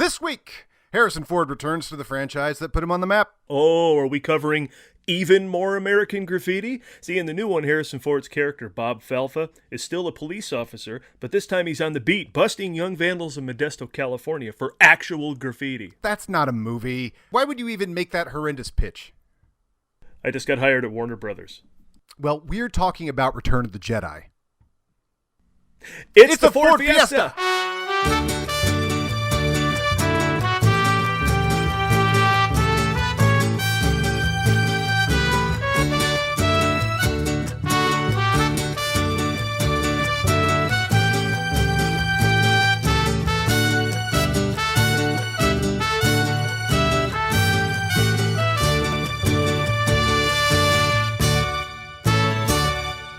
This week, Harrison Ford returns to the franchise that put him on the map. Oh, are we covering even more American graffiti? See, in the new one, Harrison Ford's character, Bob Falfa, is still a police officer, but this time he's on the beat, busting young vandals in Modesto, California for actual graffiti. That's not a movie. Why would you even make that horrendous pitch? I just got hired at Warner Brothers. Well, we're talking about Return of the Jedi. It's the Ford Fiesta!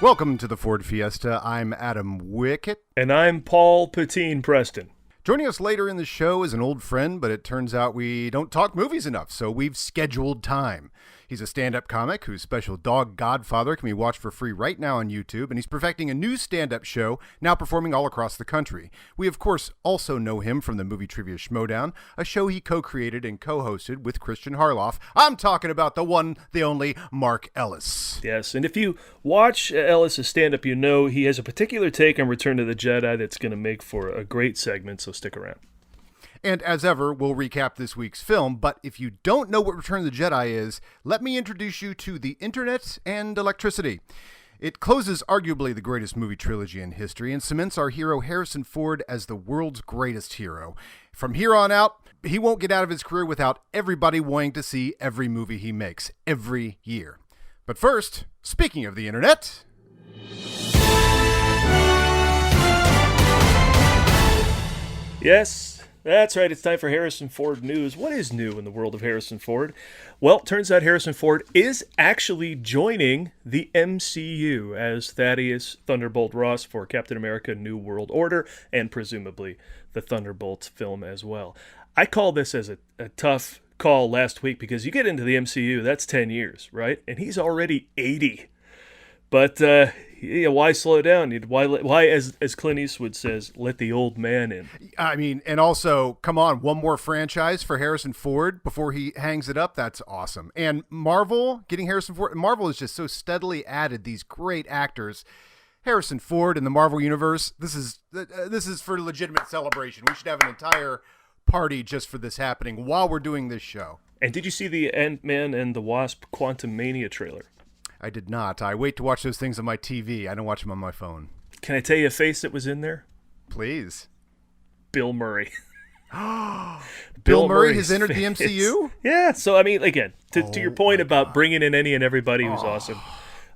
Welcome to the Ford Fiesta. I'm Adam Wickett. And I'm Paul Patine Preston. Joining us later in the show is an old friend, but it turns out we don't talk movies enough, so we've scheduled time. He's a stand-up comic whose special Dog Godfather can be watched for free right now on YouTube, and he's perfecting a new stand-up show, now performing all across the country. We, of course, also know him from the movie trivia Schmoedown, a show he co-created and co-hosted with Christian Harloff. I'm talking about the one, the only, Mark Ellis. Yes, and if you watch Ellis' stand-up, you know he has a particular take on Return of the Jedi that's going to make for a great segment, so stick around. And as ever, we'll recap this week's film, but if you don't know what Return of the Jedi is, let me introduce you to the internet and electricity. It closes arguably the greatest movie trilogy in history and cements our hero Harrison Ford as the world's greatest hero. From here on out, he won't get out of his career without everybody wanting to see every movie he makes, every year. But first, speaking of the internet... Yes, that's right. It's time for Harrison Ford news. What is new in the world of Harrison Ford? Well, turns out Harrison Ford is actually joining the MCU as Thaddeus Thunderbolt Ross for Captain America New World Order and presumably the Thunderbolt film as well. I called this as a tough call last week because you get into the MCU, that's 10 years, right? And he's already 80. But why slow down? Why, as Clint Eastwood says, let the old man in? I mean, and also, come on, one more franchise for Harrison Ford before he hangs it up. That's awesome. And Marvel, getting Harrison Ford, Marvel has just so steadily added these great actors. Harrison Ford in the Marvel Universe, this is for legitimate celebration. We should have an entire party just for this happening while we're doing this show. And did you see the Ant-Man and the Wasp Quantumania trailer? I did not. I wait to watch those things on my TV. I don't watch them on my phone. Can I tell you a face that was in there? Please. Bill Murray. Bill Murray has entered the MCU? Yeah. So, I mean, again, to your point about bringing in any and everybody who's awesome,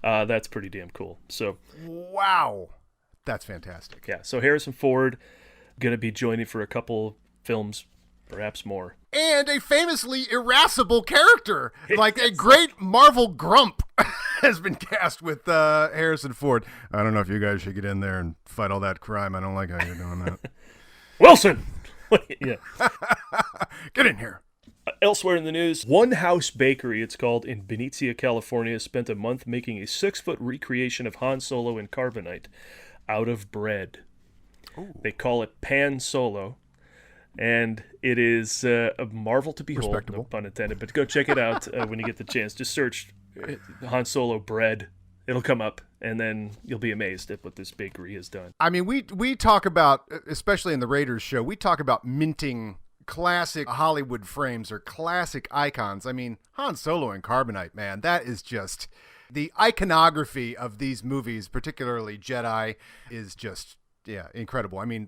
that's pretty damn cool. So, wow. That's fantastic. Yeah. So, Harrison Ford going to be joining for a couple films, perhaps more. And a famously irascible character, like a great Marvel grump, has been cast with Harrison Ford. I don't know if you guys should get in there and fight all that crime. I don't like how you're doing that. Wilson! Yeah. Get in here. Elsewhere in the news, One House Bakery, it's called, in Benicia, California, spent a month making a 6-foot recreation of Han Solo in carbonite out of bread. Ooh. They call it Pan Solo. And it is a marvel to behold, no pun intended. But go check it out when you get the chance. Just search Han Solo bread. It'll come up, and then you'll be amazed at what this bakery has done. I mean, we talk about, especially in the Raiders show, we talk about minting classic Hollywood frames or classic icons. I mean, Han Solo and carbonite, man, that is just... The iconography of these movies, particularly Jedi, is just... Yeah, incredible. I mean,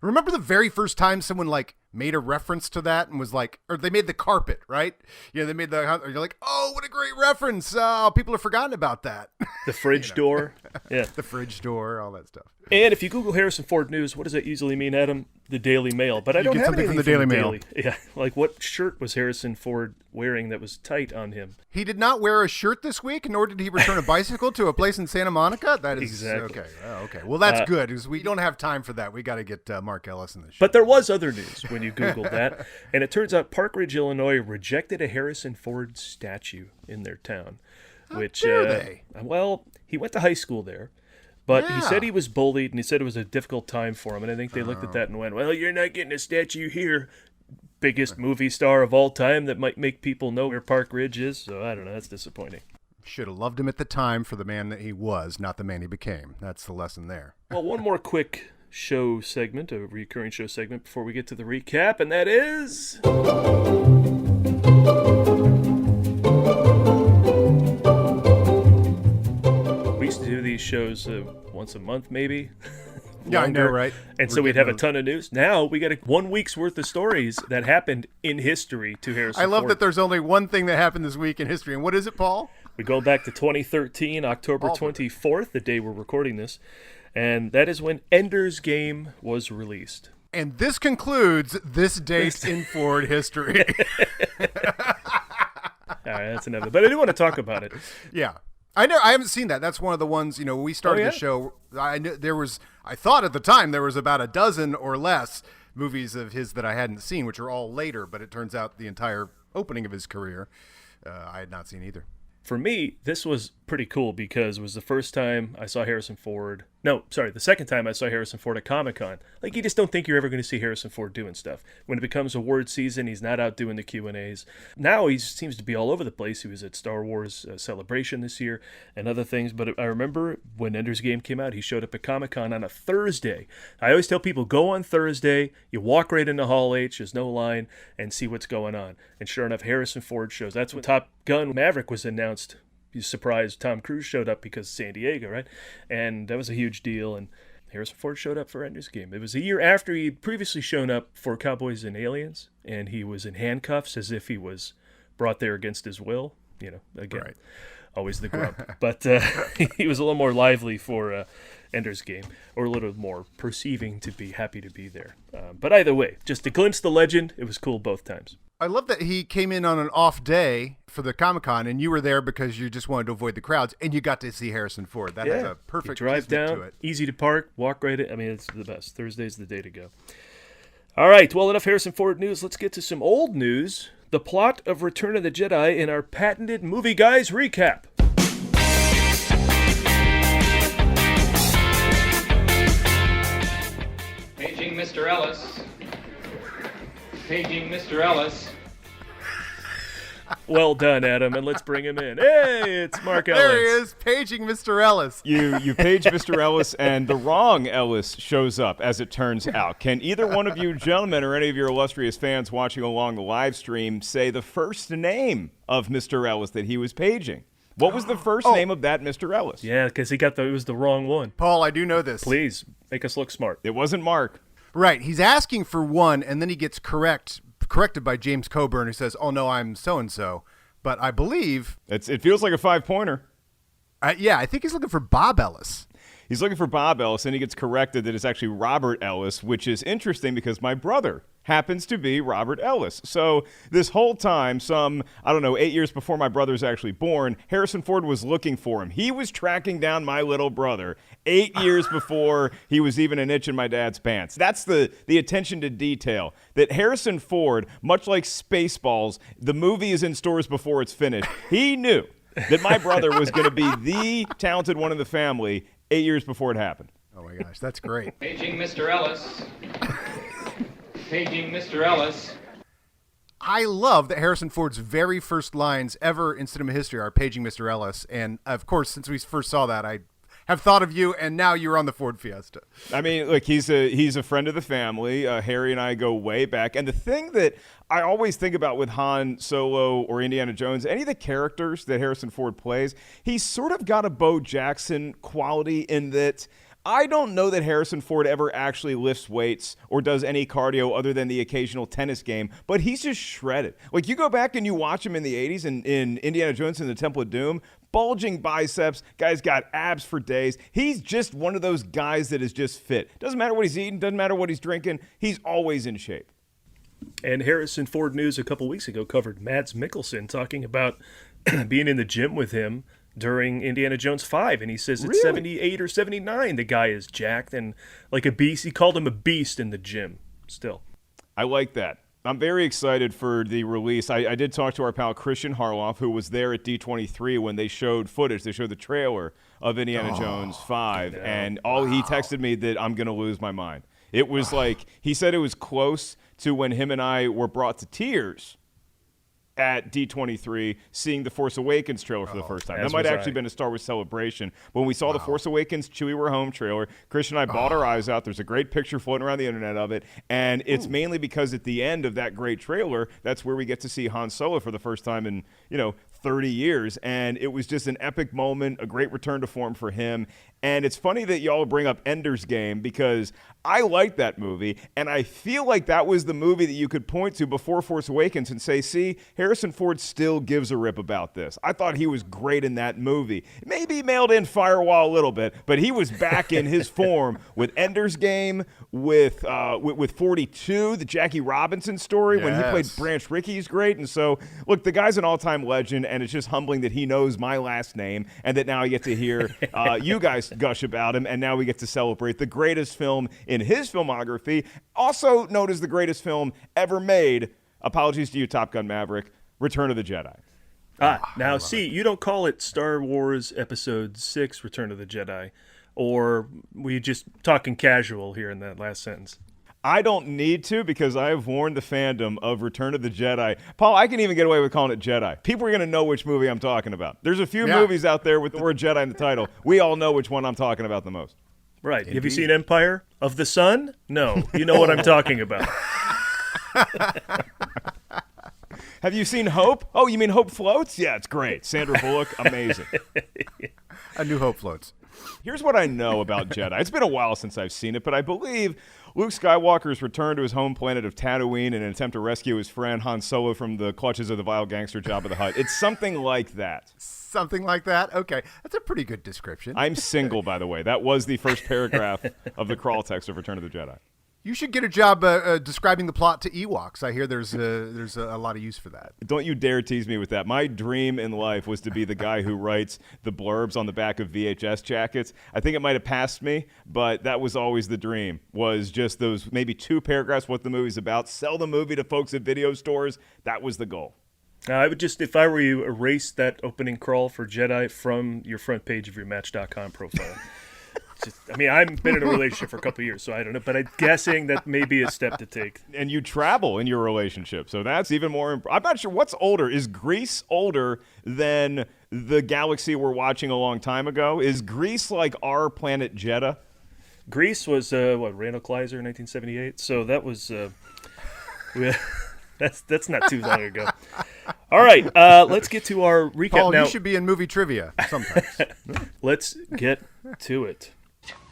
remember the very first time someone made a reference to that and was like, or they made the carpet, right? Yeah, they made you're like, oh, what a great reference. People have forgotten about that. The fridge door. Yeah. The fridge door, all that stuff. And if you Google Harrison Ford news, what does that usually mean, Adam? The Daily Mail. But I don't get have something anything from the Daily Mail. Yeah, like what shirt was Harrison Ford wearing that was tight on him? He did not wear a shirt this week, nor did he return a bicycle to a place in Santa Monica. That is exactly okay. Oh, okay. Well, that's good because we don't have time for that. We got to get Mark Ellis in the show. But there was other news when you Googled that, and it turns out Park Ridge, Illinois, rejected a Harrison Ford statue in their town. How dare they? Well, he went to high school there. But he said he was bullied, and he said it was a difficult time for him. And I think they looked at that and went, well, you're not getting a statue here, biggest movie star of all time that might make people know where Park Ridge is. So I don't know. That's disappointing. Should have loved him at the time for the man that he was, not the man he became. That's the lesson there. Well, one more quick show segment, a recurring show segment before we get to the recap, and that is... We used to do these shows once a month, maybe. Yeah, I know, right? And so we'd have a ton of news. Now we got 1 week's worth of stories that happened in history to Harrison I love Ford. that there's only one thing that happened this week in history. And what is it, Paul? We go back to 2013, October 24th, the day we're recording this. And that is when Ender's Game was released. And this concludes this date in Ford history. All right, that's enough. But I do want to talk about it. Yeah. I haven't seen that. That's one of the ones, when we started the show, I thought at the time there was about a dozen or less movies of his that I hadn't seen, which are all later, but it turns out the entire opening of his career, I had not seen either. For me, this was pretty cool because it was the first time I saw Harrison Ford. No, sorry, the second time I saw Harrison Ford at Comic-Con. Like, you just don't think you're ever going to see Harrison Ford doing stuff. When it becomes award season, he's not out doing the Q&As. Now he seems to be all over the place. He was at Star Wars Celebration this year and other things. But I remember when Ender's Game came out, he showed up at Comic-Con on a Thursday. I always tell people, go on Thursday, you walk right into Hall H, there's no line, and see what's going on. And sure enough, Harrison Ford shows. That's when Top Gun Maverick was announced. He's surprised Tom Cruise showed up because of San Diego, right? And that was a huge deal. And Harrison Ford showed up for Ender's Game. It was a year after he'd previously shown up for Cowboys and Aliens, and he was in handcuffs as if he was brought there against his will. Again, right. Always the grump. But he was a little more lively for Ender's Game, or a little more perceiving to be happy to be there. But either way, just to glimpse the legend, it was cool both times. I love that he came in on an off day for the Comic-Con, and you were there because you just wanted to avoid the crowds, and you got to see Harrison Ford. That has a perfect drive down, to it. Easy to park, walk right in. I mean, it's the best. Thursday's the day to go. All right, well, enough Harrison Ford news. Let's get to some old news. The plot of Return of the Jedi in our patented Movie Guys recap. Paging Mr. Ellis. Paging Mr. Ellis. Well done, Adam, and let's bring him in. Hey, it's Mark Ellis. There he is, paging Mr. Ellis. You page Mr. Ellis, and the wrong Ellis shows up, as it turns out. Can either one of you gentlemen or any of your illustrious fans watching along the live stream say the first name of Mr. Ellis that he was paging? What was the first name of that Mr. Ellis? Yeah, because it was the wrong one. Paul, I do know this. Please, make us look smart. It wasn't Mark. Right, he's asking for one, and then he gets corrected by James Coburn, who says, "Oh no, I'm so and so." But I believe It feels like a 5-pointer. I think he's looking for Bob Ellis. He's looking for Bob Ellis, and he gets corrected that it's actually Robert Ellis, which is interesting because my brother happens to be Robert Ellis. So this whole time, 8 years before my brother's actually born, Harrison Ford was looking for him. He was tracking down my little brother 8 years before he was even an itch in my dad's pants. That's the attention to detail. That Harrison Ford, much like Spaceballs, the movie is in stores before it's finished. He knew that my brother was going to be the talented one in the family 8 years before it happened. Oh my gosh, that's great. Paging Mr. Ellis. Paging Mr. Ellis. I love that Harrison Ford's very first lines ever in cinema history are paging Mr. Ellis. And of course, since we first saw that, I have thought of you, and now you're on the Ford Fiesta. I mean, look, he's a friend of the family. Harry and I go way back. And the thing that I always think about with Han Solo or Indiana Jones, any of the characters that Harrison Ford plays, he's sort of got a Bo Jackson quality in that I don't know that Harrison Ford ever actually lifts weights or does any cardio other than the occasional tennis game, but he's just shredded. Like, you go back and you watch him in the 80s in Indiana Jones and the Temple of Doom, bulging biceps, guy's got abs for days. He's just one of those guys that is just fit. Doesn't matter what he's eating, doesn't matter what he's drinking, he's always in shape. And Harrison Ford News a couple weeks ago covered Mads Mikkelsen talking about being in the gym with him during Indiana Jones 5, and he says it's 78 or 79. The guy is jacked and like a beast. He called him a beast in the gym still. I like that. I'm very excited for the release. I did talk to our pal Christian Harloff, who was there at D23 when they showed footage. They showed the trailer of Indiana Jones 5, and he texted me that I'm going to lose my mind. It was like, he said it was close to when him and I were brought to tears at D23 seeing the Force Awakens trailer for the first time. That might actually have been a Star Wars Celebration. When we saw the Force Awakens Chewie We're Home trailer, Christian and I bawled our eyes out. There's a great picture floating around the internet of it, and it's mainly because at the end of that great trailer, that's where we get to see Han Solo for the first time in, 30 years, and it was just an epic moment, a great return to form for him. And it's funny that y'all bring up Ender's Game, because I like that movie, and I feel like that was the movie that you could point to before Force Awakens and say, see, Harrison Ford still gives a rip about this. I thought he was great in that movie. Maybe he mailed in Firewall a little bit, but he was back in his form with Ender's Game, with 42, the Jackie Robinson story, when he played Branch Rickey. He's great. And so, look, the guy's an all-time legend, and it's just humbling that he knows my last name and that now I get to hear you guys gush about him, and now we get to celebrate the greatest film in his filmography, also known as the greatest film ever made. Apologies to you, Top Gun Maverick. Return of the Jedi. Now, see, you don't call it Star Wars Episode 6 Return of the Jedi, or were you just talking casual here in that last sentence? I don't need to, because I have warned the fandom of Return of the Jedi. Paul, I can even get away with calling it Jedi. People are going to know which movie I'm talking about. There's a few movies out there with the word Jedi in the title. We all know which one I'm talking about the most. Right. Indeed. Have you seen Empire of the Sun? No. You know what I'm talking about. Have you seen Hope? Oh, you mean Hope Floats? Yeah, it's great. Sandra Bullock, amazing. A New Hope floats. Here's what I know about Jedi. It's been a while since I've seen it, but I believe Luke Skywalker's return to his home planet of Tatooine in an attempt to rescue his friend Han Solo from the clutches of the vile gangster Jabba the Hutt. It's something like that. Something like that? Okay. That's a pretty good description. I'm single, by the way. That was the first paragraph of the crawl text of Return of the Jedi. You should get a job describing the plot to Ewoks. I hear there's a lot of use for that. Don't you dare tease me with that. My dream in life was to be the guy who writes the blurbs on the back of VHS jackets. I think it might have passed me, but that was always the dream, was just those maybe 2 paragraphs what the movie's about, sell the movie to folks at video stores. That was the goal. I would just, if I were you, erase that opening crawl for Jedi from your front page of your Match.com profile. I've been in a relationship for a couple of years, so I don't know, but I'm guessing that may be a step to take. And you travel in your relationship, so that's even more I'm not sure what's older. Is Greece older than the galaxy we're watching a long time ago? Is Greece like our planet Jeddah? Greece was, Randall Kleiser in 1978, so that was, that's not too long ago. All right, let's get to our recap Paul, now. you should be in movie trivia sometimes. Let's get to it.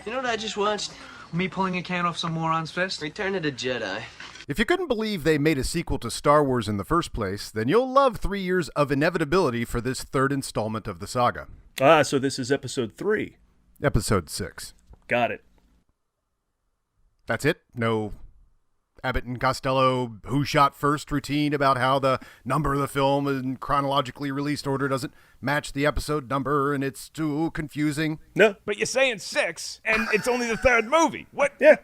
You know what I just watched? Me pulling a can off some moron's fist? Return of the Jedi. If you couldn't believe they made a sequel to Star Wars in the first place, then you'll love 3 years of inevitability for this third installment of the saga. So this is episode 3. Episode 6. Got it. That's it? No Abbott and Costello who shot first routine about how the number of the film in chronologically released order doesn't match the episode number and it's too confusing. No. But you're saying 6, and it's only the 3rd movie. What? Yeah.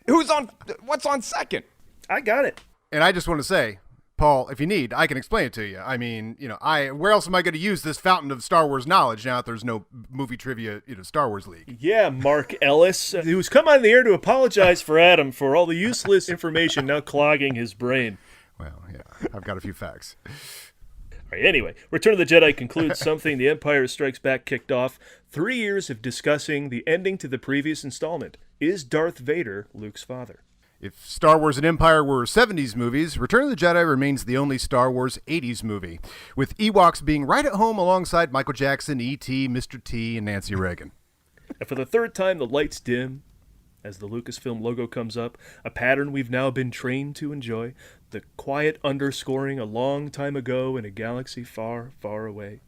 What's on second? I got it. And I just want to say, Paul, if you need, I can explain it to you. I mean, where else am I going to use this fountain of Star Wars knowledge now that there's no movie trivia, Star Wars League? Yeah, Mark Ellis, who's come on the air to apologize for Adam for all the useless information now clogging his brain. Well, yeah, I've got a few facts. All right, anyway, Return of the Jedi concludes something The Empire Strikes Back kicked off. 3 years of discussing the ending to the previous installment. Is Darth Vader Luke's father? If Star Wars and Empire were 70s movies, Return of the Jedi remains the only Star Wars 80s movie, with Ewoks being right at home alongside Michael Jackson, E.T., Mr. T, and Nancy Reagan. And for the 3rd time, the lights dim as the Lucasfilm logo comes up, a pattern we've now been trained to enjoy, the quiet underscoring a long time ago in a galaxy far, far away.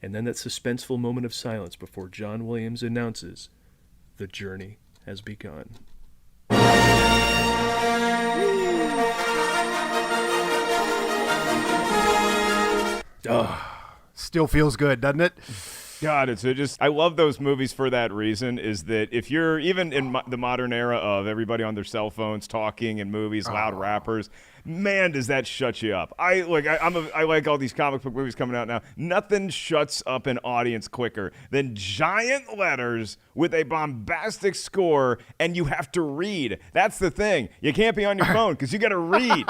And then that suspenseful moment of silence before John Williams announces, "The journey has begun." Still feels good, doesn't it? God, it's just, I love those movies for that reason, is that if you're even in the modern era of everybody on their cell phones talking in movies, loud rappers, man, does that shut you up. I like all these comic book movies coming out now. Nothing shuts up an audience quicker than giant letters with a bombastic score, and you have to read. That's the thing. You can't be on your phone because you got to read.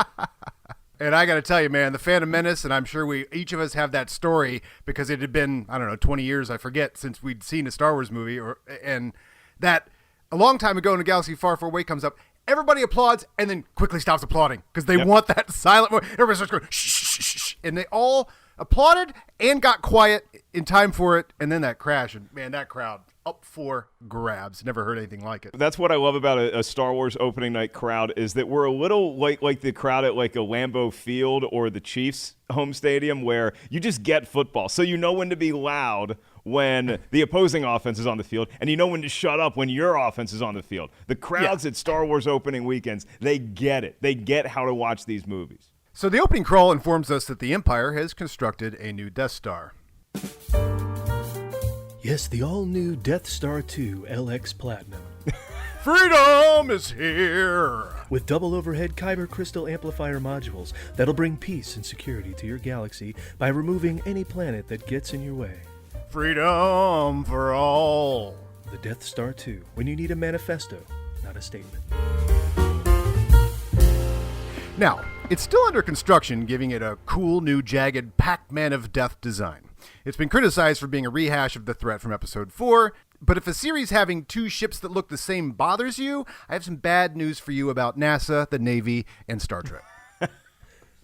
And I got to tell you, man, the Phantom Menace, and I'm sure each of us have that story because it had been, 20 years, I forget, since we'd seen a Star Wars movie, and that a long time ago in a galaxy far, far away comes up, everybody applauds and then quickly stops applauding because they want that silent moment. Everybody starts going, shh, shh, shh, shh, and they all applauded and got quiet in time for it, and then that crash, and man, that crowd up for grabs. Never heard anything like it. That's what I love about a Star Wars opening night crowd, is that we're a little like the crowd at like a Lambeau Field or the Chiefs home stadium, where you just get football. So you know when to be loud when the opposing offense is on the field, and you know when to shut up when your offense is on the field. The crowds at Star Wars opening weekends, they get it. They get how to watch these movies. So the opening crawl informs us that the Empire has constructed a new Death Star. Yes, the all-new Death Star 2 LX Platinum. Freedom is here! With double overhead Kyber crystal amplifier modules that'll bring peace and security to your galaxy by removing any planet that gets in your way. Freedom for all. The Death Star 2, when you need a manifesto, not a statement. Now, it's still under construction, giving it a cool new jagged Pac-Man of Death design. It's been criticized for being a rehash of the threat from Episode 4, but if a series having two ships that look the same bothers you, I have some bad news for you about NASA, the Navy, and Star Trek.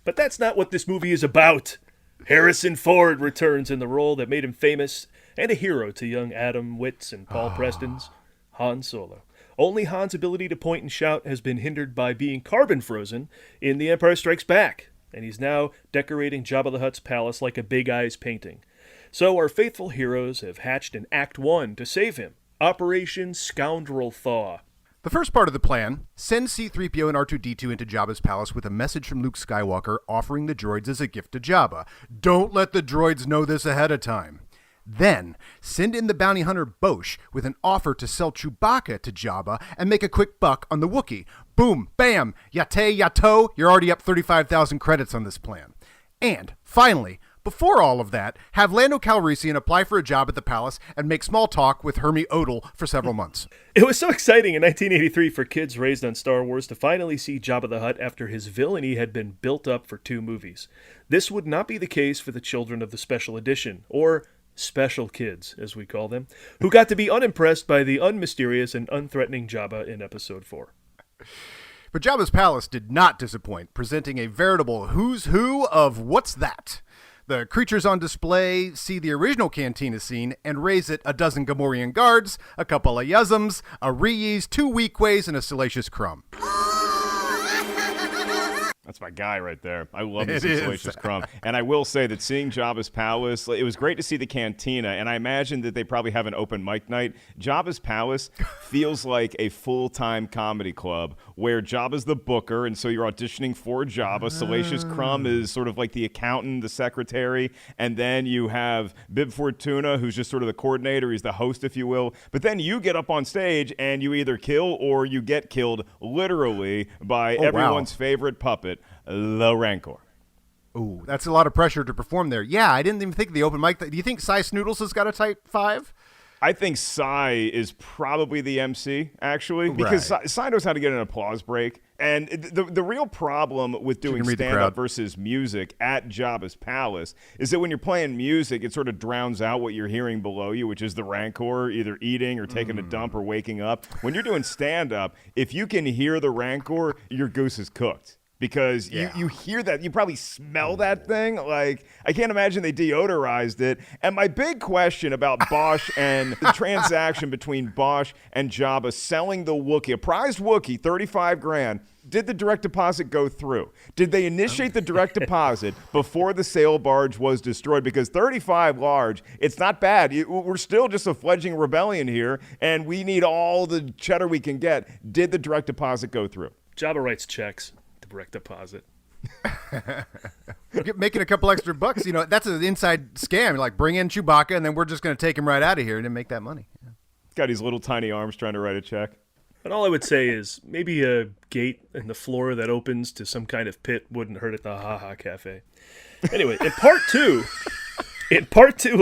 But that's not what this movie is about. Harrison Ford returns in the role that made him famous and a hero to young Adam Witts and Paul Preston's Han Solo. Only Han's ability to point and shout has been hindered by being carbon frozen in The Empire Strikes Back, and he's now decorating Jabba the Hutt's palace like a Big Eyes painting. So our faithful heroes have hatched an Act 1 to save him, Operation Scoundrel Thaw. The first part of the plan, send C-3PO and R2-D2 into Jabba's palace with a message from Luke Skywalker offering the droids as a gift to Jabba. Don't let the droids know this ahead of time. Then, send in the bounty hunter Bosch with an offer to sell Chewbacca to Jabba and make a quick buck on the Wookiee. Boom, bam, yate, yato, you're already up 35,000 credits on this plan. And, finally, before all of that, have Lando Calrissian apply for a job at the palace and make small talk with Hermie Odell for several months. It was so exciting in 1983 for kids raised on Star Wars to finally see Jabba the Hutt after his villainy had been built up for 2 movies. This would not be the case for the children of the Special Edition, or special kids, as we call them, who got to be unimpressed by the unmysterious and unthreatening Jabba in Episode 4. But Jabba's palace did not disappoint, presenting a veritable who's who of what's that. The creatures on display see the original cantina scene and raise it a dozen Gamorrean guards, a couple of Yuzums, a Rees, 2 Weekways, and a Salacious Crumb. That's my guy right there. I love this Salacious Crumb. And I will say that seeing Jabba's palace, it was great to see the cantina, and I imagine that they probably have an open mic night. Jabba's palace feels like a full-time comedy club where Jabba's the booker, and so you're auditioning for Jabba. Salacious Crumb is sort of like the accountant, the secretary, and then you have Bib Fortuna, who's just sort of the coordinator. He's the host, if you will. But then you get up on stage, and you either kill or you get killed, literally, by everyone's favorite puppet, the Rancor. Ooh, that's a lot of pressure to perform there. Yeah, I didn't even think of the open mic. Do you think Cy Snoodles has got a type 5? I think Cy is probably the MC, actually, because Cy knows how to get an applause break. And the real problem with doing stand-up versus music at Jabba's palace is that when you're playing music, it sort of drowns out what you're hearing below you, which is the Rancor either eating or taking a dump or waking up. When you're doing stand-up, if you can hear the Rancor, your goose is cooked. Because you hear that, you probably smell that thing. Like, I can't imagine they deodorized it. And my big question about Bosch and the transaction between Bosch and Jabba selling the Wookiee, a prized Wookiee, $35,000. Did the direct deposit go through? Did they initiate the direct deposit before the sail barge was destroyed? Because 35 large, it's not bad. We're still just a fledgling rebellion here, and we need all the cheddar we can get. Did the direct deposit go through? Jabba writes checks. Direct deposit. Making a couple extra bucks, that's an inside scam. Like, bring in Chewbacca, and then we're just going to take him right out of here and then make that money. Yeah. Got his little tiny arms trying to write a check. And all I would say is maybe a gate in the floor that opens to some kind of pit wouldn't hurt at the Ha Ha Cafe. Anyway, in part two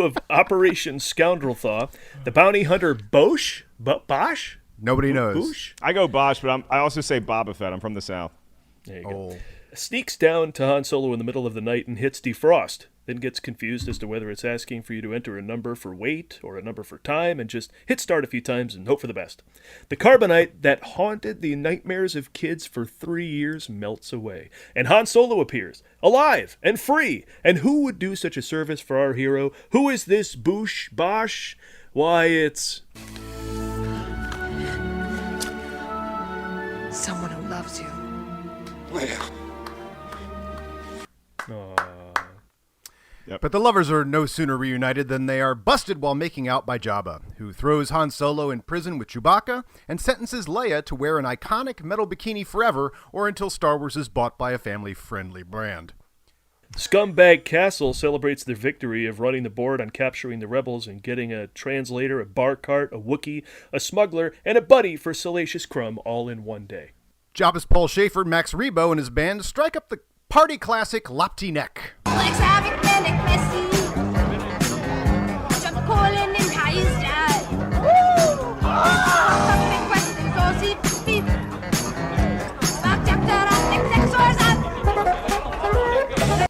of Operation Scoundrel Thaw, the bounty hunter Bosch? Nobody knows. Boosh? I go Bosch, but I also say Boba Fett. I'm from the South. There you go. Oh. Sneaks down to Han Solo in the middle of the night and hits defrost, then gets confused as to whether it's asking for you to enter a number for weight or a number for time, and just hit start a few times and hope for the best. The carbonite that haunted the nightmares of kids for 3 years melts away, and Han Solo appears, alive and free. And who would do such a service for our hero? Who is this Bosch? Why, it's... Someone who loves you. But the lovers are no sooner reunited than they are busted while making out by Jabba, who throws Han Solo in prison with Chewbacca and sentences Leia to wear an iconic metal bikini forever or until Star Wars is bought by a family-friendly brand. Scumbag Castle celebrates their victory of running the board on capturing the rebels and getting a translator, a bar cart, a Wookiee, a smuggler, and a buddy for Salacious Crumb all in one day. Jabba's Paul Schaefer, Max Rebo, and his band strike up the party classic Lopty Neck.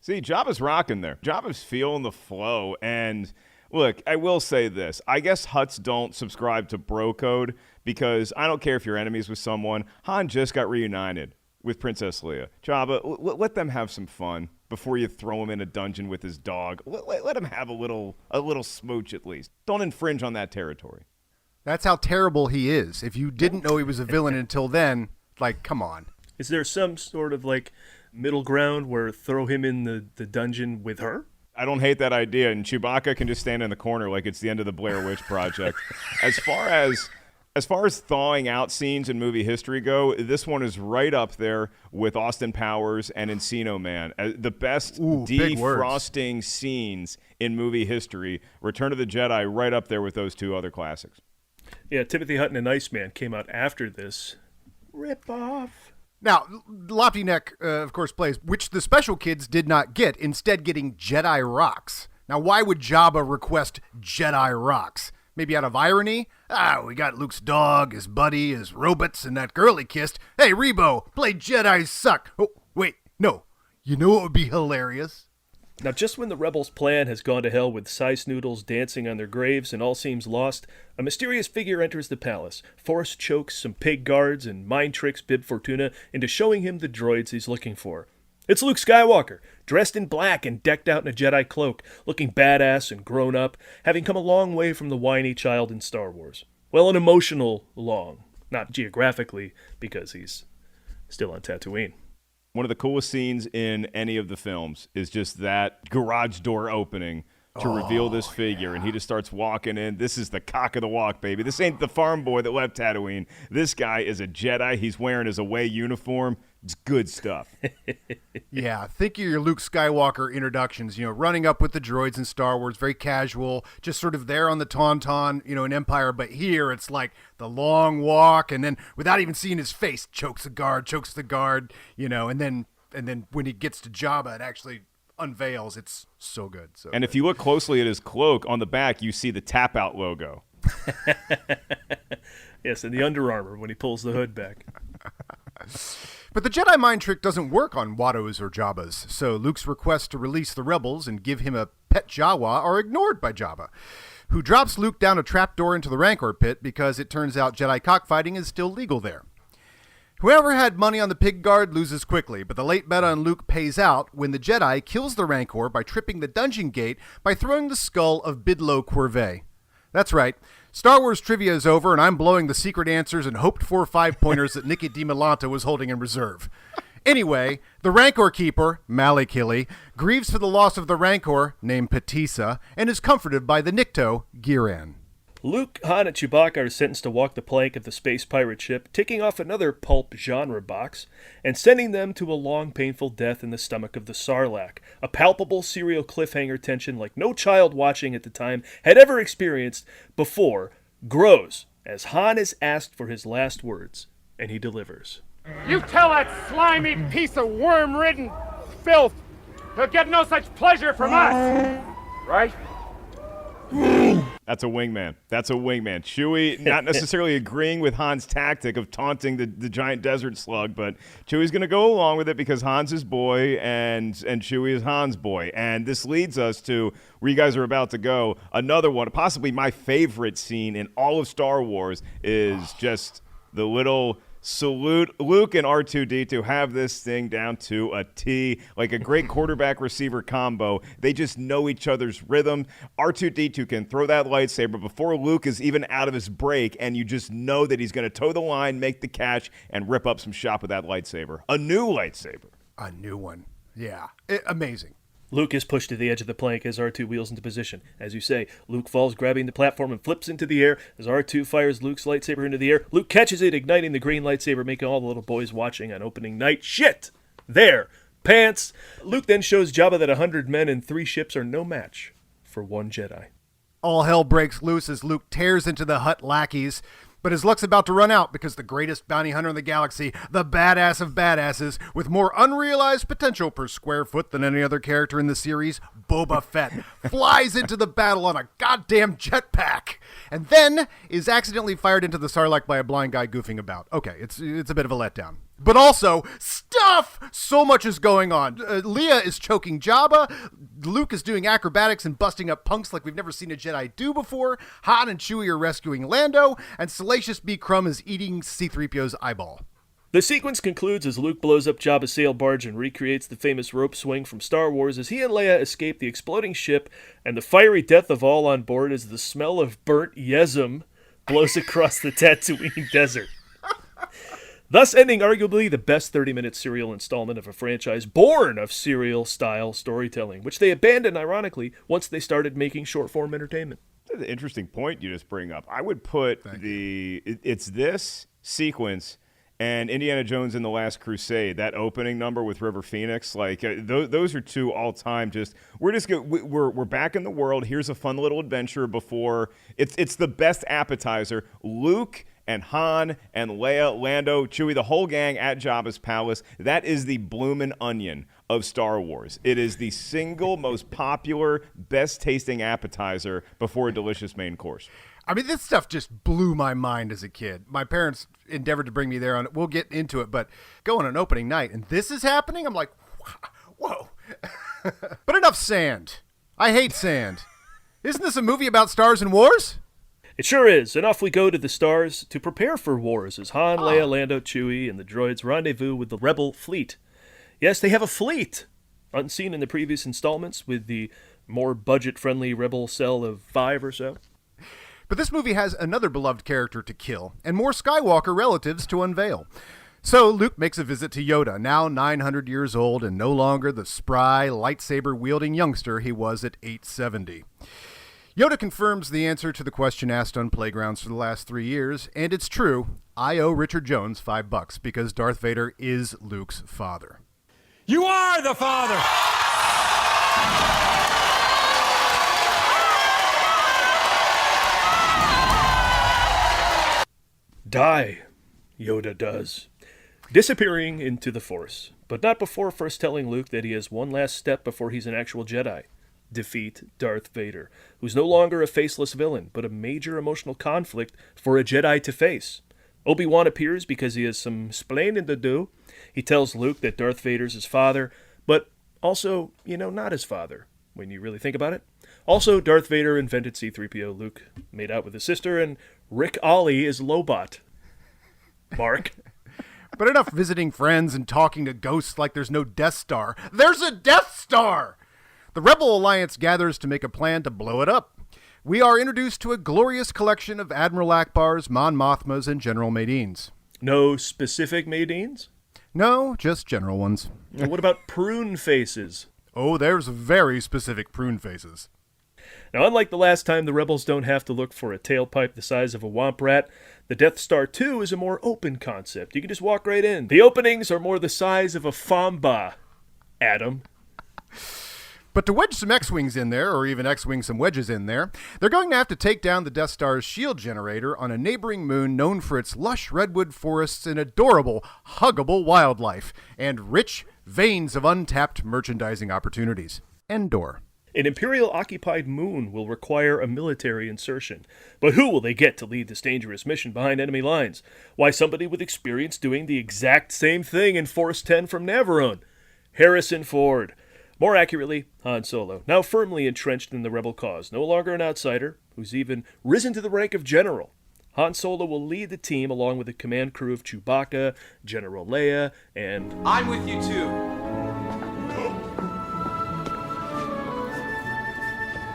See, Jabba's rocking there. Jabba's feeling the flow. And look, I will say this. I guess Hutts don't subscribe to bro code because I don't care if you're enemies with someone. Han just got reunited with Princess Leia. Jabba, let them have some fun before you throw him in a dungeon with his dog. Let him have a little smooch at least. Don't infringe on that territory. That's how terrible he is. If you didn't know he was a villain until then, come on. Is there some sort of middle ground where throw him in the dungeon with her? I don't hate that idea, and Chewbacca can just stand in the corner like it's the end of the Blair Witch Project. As far as thawing out scenes in movie history go, this one is right up there with Austin Powers and Encino Man. The best defrosting scenes in movie history. Return of the Jedi right up there with those two other classics. Yeah, Timothy Hutton and Iceman came out after this. Rip off. Now, Lopty Neck, of course, plays, which the special kids did not get, instead getting Jedi rocks. Now, why would Jabba request Jedi rocks? Maybe out of irony? We got Luke's dog, his buddy, his robots, and that girl he kissed. Hey, Rebo, play Jedi suck. Oh, wait, no. You know what would be hilarious? Now, just when the rebels' plan has gone to hell with Sice Noodles dancing on their graves and all seems lost, a mysterious figure enters the palace, force chokes some pig guards, and mind tricks Bib Fortuna into showing him the droids he's looking for. It's Luke Skywalker, dressed in black and decked out in a Jedi cloak, looking badass and grown up, having come a long way from the whiny child in Star Wars. Well, an emotional long, not geographically, because he's still on Tatooine. One of the coolest scenes in any of the films is just that garage door opening to reveal this figure, and he just starts walking in. This is the cock of the walk, baby. This ain't the farm boy that left Tatooine. This guy is a Jedi. He's wearing his away uniform. It's good stuff. Yeah, think of your Luke Skywalker introductions, running up with the droids in Star Wars, very casual, just sort of there on the tauntaun, in Empire. But here it's like the long walk, and then without even seeing his face, chokes the guard, and then when he gets to Jabba, it actually unveils. It's so good. And if you look closely at his cloak, on the back, you see the Tap Out logo. Yes, and the Under Armour when he pulls the hood back. But the Jedi mind trick doesn't work on Watto's or Jabba's, so Luke's requests to release the rebels and give him a pet Jawa are ignored by Jabba, who drops Luke down a trapdoor into the Rancor pit because it turns out Jedi cockfighting is still legal there. Whoever had money on the pig guard loses quickly, but the late bet on Luke pays out when the Jedi kills the Rancor by tripping the dungeon gate by throwing the skull of Bidlo Corvée. That's right. Star Wars trivia is over, and I'm blowing the secret answers and hoped-for 5-pointers that Nikki DiMolanta was holding in reserve. Anyway, the Rancor keeper, Malakili, grieves for the loss of the Rancor, named Patissa, and is comforted by the Nikto, Giran. Luke, Han, and Chewbacca are sentenced to walk the plank of the space pirate ship, ticking off another pulp genre box, and sending them to a long, painful death in the stomach of the Sarlacc. A palpable serial cliffhanger tension like no child watching at the time had ever experienced before grows as Han is asked for his last words, and he delivers. You tell that slimy piece of worm-ridden filth he'll get no such pleasure from us, right? That's a wingman. That's a wingman. Chewie not necessarily agreeing with Han's tactic of taunting the giant desert slug, but Chewie's going to go along with it because Han's his boy and Chewie is Han's boy. And this leads us to where you guys are about to go. Another one, possibly my favorite scene in all of Star Wars, is just the little salute. Luke and R2-D2 have this thing down to a T, like a great quarterback-receiver combo. They just know each other's rhythm. R2-D2 can throw that lightsaber before Luke is even out of his break, and you just know that he's going to toe the line, make the catch, and rip up some shop with that lightsaber. A new lightsaber. A new one. Yeah. Amazing. Luke is pushed to the edge of the plank as R2 wheels into position. As you say, Luke falls, grabbing the platform and flips into the air as R2 fires Luke's lightsaber into the air. Luke catches it, igniting the green lightsaber, making all the little boys watching on opening night shit there pants. Luke then shows Jabba that 100 men and 3 ships are no match for 1 Jedi. All hell breaks loose as Luke tears into the Hutt lackeys, but his luck's about to run out because the greatest bounty hunter in the galaxy, the badass of badasses, with more unrealized potential per square foot than any other character in the series, Boba Fett, flies into the battle on a goddamn jetpack, and then is accidentally fired into the Sarlacc by a blind guy goofing about. Okay, it's a bit of a letdown. But also, stuff! So much is going on. Leia is choking Jabba. Luke is doing acrobatics and busting up punks like we've never seen a Jedi do before. Han and Chewie are rescuing Lando. And Salacious B. Crumb is eating C-3PO's eyeball. The sequence concludes as Luke blows up Jabba's sail barge and recreates the famous rope swing from Star Wars as he and Leia escape the exploding ship, and the fiery death of all on board as the smell of burnt yesm blows across the Tatooine desert. Thus ending arguably the best 30-minute serial installment of a franchise born of serial-style storytelling, which they abandoned, ironically, once they started making short-form entertainment. That's an interesting point you just bring up. I would put it's this sequence and Indiana Jones and the Last Crusade, that opening number with River Phoenix, like those are 2 all-time. Just we're back in the world. Here's a fun little adventure before it's the best appetizer. Luke and Han and Leia, Lando, Chewie, the whole gang at Jabba's palace. That is the bloomin' onion of Star Wars. It is the single most popular, best-tasting appetizer before a delicious main course. I mean, this stuff just blew my mind as a kid. My parents endeavored to bring me there on it. We'll get into it, but go on an opening night, and this is happening? I'm like, whoa. But enough sand. I hate sand. Isn't this a movie about stars and wars? It sure is, and off we go to the stars to prepare for wars as Han, Leia, Lando, Chewie, and the droids rendezvous with the Rebel fleet. Yes, they have a fleet, unseen in the previous installments with the more budget-friendly Rebel cell of 5 or so. But this movie has another beloved character to kill, and more Skywalker relatives to unveil. So Luke makes a visit to Yoda, now 900 years old and no longer the spry, lightsaber-wielding youngster he was at 870. Yoda confirms the answer to the question asked on playgrounds for the last 3 years, and it's true. I owe Richard Jones $5 because Darth Vader is Luke's father. You are the father! Die, Yoda does, disappearing into the Force, but not before first telling Luke that he has one last step before he's an actual Jedi. Defeat Darth Vader, who's no longer a faceless villain, but a major emotional conflict for a Jedi to face. Obi-Wan appears because he has some splaining to do. He tells Luke that Darth Vader's his father, but also, not his father, when you really think about it. Also, Darth Vader invented C-3PO, Luke made out with his sister, and Rick Ollie is Lobot. Mark. But enough visiting friends and talking to ghosts like there's no Death Star. There's a Death Star! The Rebel Alliance gathers to make a plan to blow it up. We are introduced to a glorious collection of Admiral Akbars, Mon Mothmas, and General Madines. No specific Madines? No, just general ones. What about prune faces? Oh, there's very specific prune faces. Now, unlike the last time, the Rebels don't have to look for a tailpipe the size of a womp rat. The Death Star 2 is a more open concept. You can just walk right in. The openings are more the size of a famba, Adam. But to wedge some X-Wings in there, or even X-Wing some wedges in there, they're going to have to take down the Death Star's shield generator on a neighboring moon known for its lush redwood forests and adorable, huggable wildlife, and rich veins of untapped merchandising opportunities. Endor. An Imperial-occupied moon will require a military insertion. But who will they get to lead this dangerous mission behind enemy lines? Why, somebody with experience doing the exact same thing in Force 10 from Navarone. Harrison Ford. More accurately, Han Solo, now firmly entrenched in the rebel cause, no longer an outsider, who's even risen to the rank of general. Han Solo will lead the team along with a command crew of Chewbacca, General Leia, and... I'm with you too.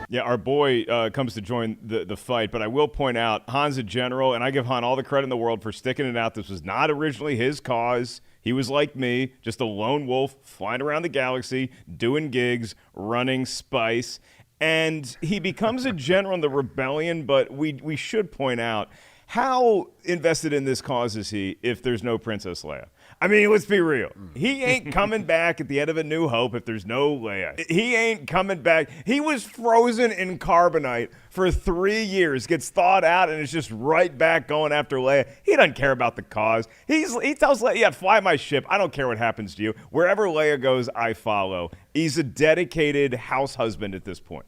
Yeah, our boy comes to join the fight, but I will point out, Han's a general, and I give Han all the credit in the world for sticking it out. This was not originally his cause. He was like me, just a lone wolf flying around the galaxy, doing gigs, running spice. And he becomes a general in the rebellion, but we should point out, how invested in this cause is he if there's no Princess Leia? I mean, let's be real. He ain't coming back at the end of A New Hope if there's no Leia. He ain't coming back. He was frozen in carbonite for 3 years, gets thawed out, and is just right back going after Leia. He doesn't care about the cause. He tells Leia, yeah, fly my ship. I don't care what happens to you. Wherever Leia goes, I follow. He's a dedicated house husband at this point.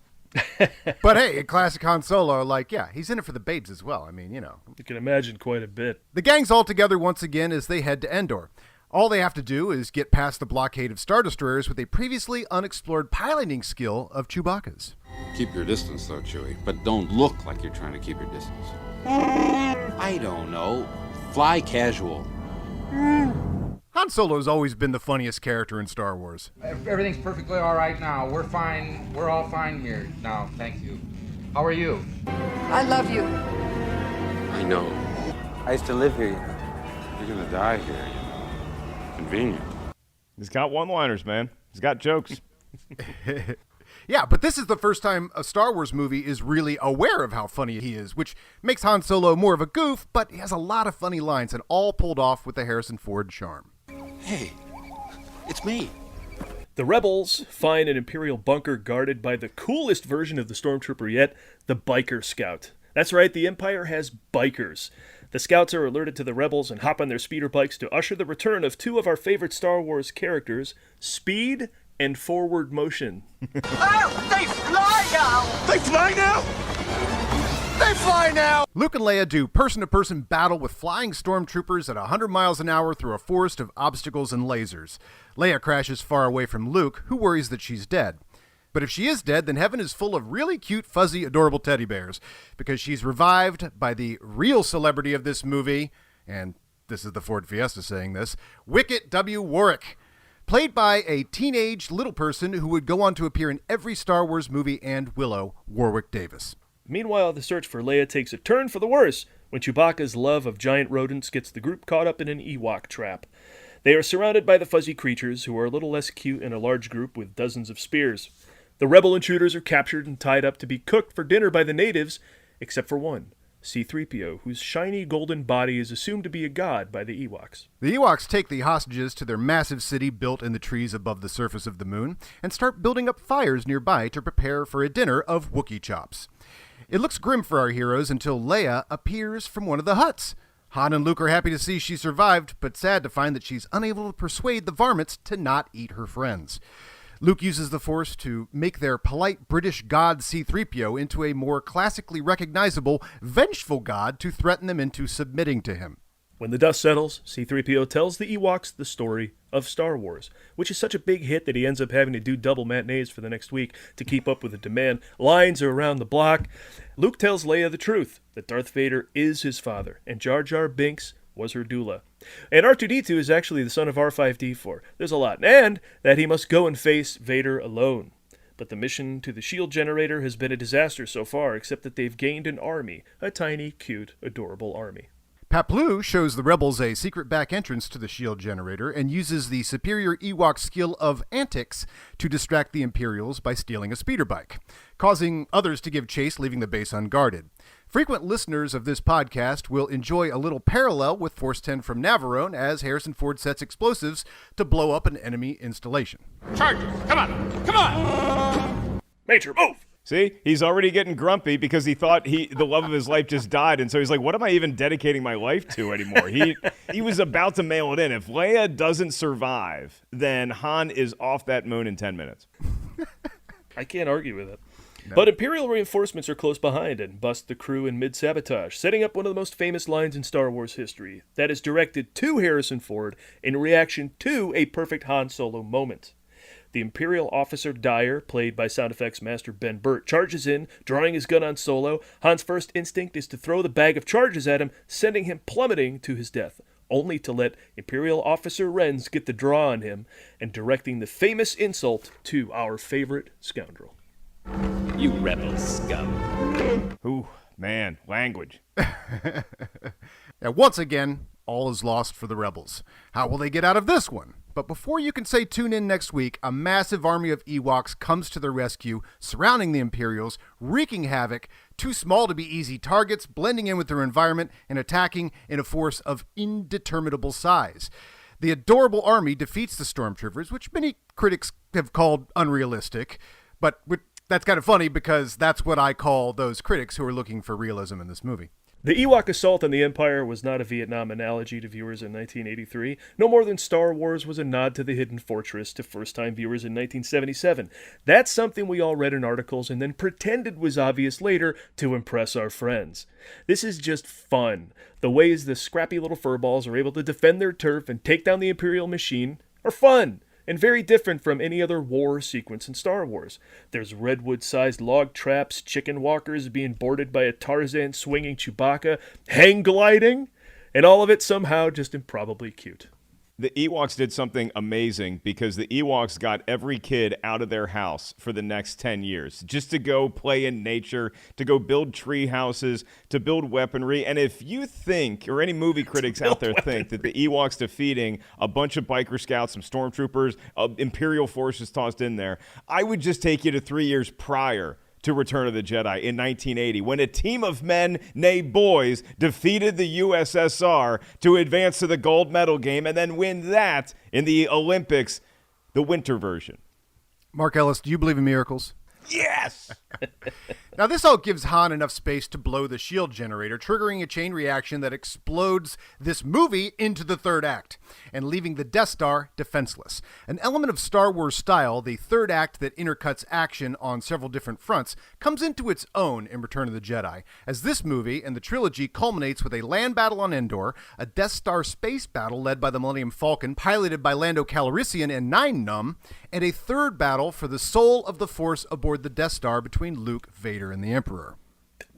But hey, in classic Han Solo, like, yeah, he's in it for the babes as well. I mean, you know. You can imagine quite a bit. The gang's all together once again as they head to Endor. All they have to do is get past the blockade of Star Destroyers with a previously unexplored piloting skill of Chewbacca's. Keep your distance, though, Chewie, but don't look like you're trying to keep your distance. I don't know. Fly casual. Han Solo's always been the funniest character in Star Wars. Everything's perfectly all right now. We're fine. We're all fine here now. Thank you. How are you? I love you. I know. I used to live here. You're gonna die here, you know. Convenient. He's got one-liners, man. He's got jokes. Yeah, but this is the first time a Star Wars movie is really aware of how funny he is, which makes Han Solo more of a goof, but he has a lot of funny lines and all pulled off with the Harrison Ford charm. Hey, it's me. The Rebels find an Imperial bunker guarded by the coolest version of the Stormtrooper yet, the Biker Scout. That's right, the Empire has bikers. The Scouts are alerted to the Rebels and hop on their speeder bikes to usher the return of two of our favorite Star Wars characters, Speed and Forward Motion. Oh, they fly now! They fly now? They fly now! Luke and Leia do person-to-person battle with flying stormtroopers at 100 miles an hour through a forest of obstacles and lasers. Leia crashes far away from Luke, who worries that she's dead. But if she is dead, then heaven is full of really cute, fuzzy, adorable teddy bears, because she's revived by the real celebrity of this movie, and this is the Ford Fiesta saying this, Wicket W. Warwick, played by a teenage little person who would go on to appear in every Star Wars movie and Willow, Warwick Davis. Meanwhile, the search for Leia takes a turn for the worse when Chewbacca's love of giant rodents gets the group caught up in an Ewok trap. They are surrounded by the fuzzy creatures, who are a little less cute in a large group with dozens of spears. The rebel intruders are captured and tied up to be cooked for dinner by the natives, except for one, C-3PO, whose shiny golden body is assumed to be a god by the Ewoks. The Ewoks take the hostages to their massive city built in the trees above the surface of the moon and start building up fires nearby to prepare for a dinner of Wookiee chops. It looks grim for our heroes until Leia appears from one of the huts. Han and Luke are happy to see she survived, but sad to find that she's unable to persuade the varmints to not eat her friends. Luke uses the Force to make their polite British god C-3PO into a more classically recognizable, vengeful god to threaten them into submitting to him. When the dust settles, C-3PO tells the Ewoks the story of Star Wars, which is such a big hit that he ends up having to do double matinees for the next week to keep up with the demand. Lines are around the block. Luke tells Leia the truth, that Darth Vader is his father, and Jar Jar Binks was her doula. And R2-D2 is actually the son of R5-D4. There's a lot. And that he must go and face Vader alone. But the mission to the shield generator has been a disaster so far, except that they've gained an army. A tiny, cute, adorable army. Paplu shows the rebels a secret back entrance to the shield generator and uses the superior Ewok skill of antics to distract the Imperials by stealing a speeder bike, causing others to give chase, leaving the base unguarded. Frequent listeners of this podcast will enjoy a little parallel with Force 10 from Navarone as Harrison Ford sets explosives to blow up an enemy installation. Charges! Come on! Come on! Major, move! See, he's already getting grumpy because he thought the love of his life just died, and so he's like, what am I even dedicating my life to anymore? He was about to mail it in. If Leia doesn't survive, then Han is off that moon in 10 minutes. I can't argue with it. No. But Imperial reinforcements are close behind and bust the crew in mid-sabotage, setting up one of the most famous lines in Star Wars history that is directed to Harrison Ford in reaction to a perfect Han Solo moment. The Imperial officer Dyer, played by sound effects master Ben Burt, charges in, drawing his gun on Solo. Han's first instinct is to throw the bag of charges at him, sending him plummeting to his death, only to let Imperial officer Renz get the draw on him and directing the famous insult to our favorite scoundrel. You rebel scum. Ooh, man, language. Now, once again, all is lost for the rebels. How will they get out of this one? But before you can say tune in next week, a massive army of Ewoks comes to their rescue, surrounding the Imperials, wreaking havoc, too small to be easy targets, blending in with their environment, and attacking in a force of indeterminable size. The adorable army defeats the Stormtroopers, which many critics have called unrealistic, but that's kind of funny because that's what I call those critics who are looking for realism in this movie. The Ewok assault on the Empire was not a Vietnam analogy to viewers in 1983, no more than Star Wars was a nod to the Hidden Fortress to first-time viewers in 1977. That's something we all read in articles and then pretended was obvious later to impress our friends. This is just fun. The ways the scrappy little furballs are able to defend their turf and take down the Imperial machine are fun, and very different from any other war sequence in Star Wars. There's redwood-sized log traps, chicken walkers being boarded by a Tarzan swinging Chewbacca, hang gliding, and all of it somehow just improbably cute. The Ewoks did something amazing because the Ewoks got every kid out of their house for the next 10 years just to go play in nature, to go build tree houses, to build weaponry. And if you think, or any movie critics out there think, that the Ewoks defeating a bunch of biker scouts, some stormtroopers, Imperial forces tossed in there, I would just take you to 3 years prior to Return of the Jedi in 1980, when a team of men, nay boys, defeated the USSR to advance to the gold medal game and then win that in the Olympics, the winter version. Mark Ellis, do you believe in miracles? Yes! Now, this all gives Han enough space to blow the shield generator, triggering a chain reaction that explodes this movie into the third act, and leaving the Death Star defenseless. An element of Star Wars style, the third act that intercuts action on several different fronts, comes into its own in Return of the Jedi, as this movie and the trilogy culminates with a land battle on Endor, a Death Star space battle led by the Millennium Falcon, piloted by Lando Calrissian and Nine Numb, and a third battle for the soul of the Force aboard the Death Star between Luke, Vader, and the Emperor.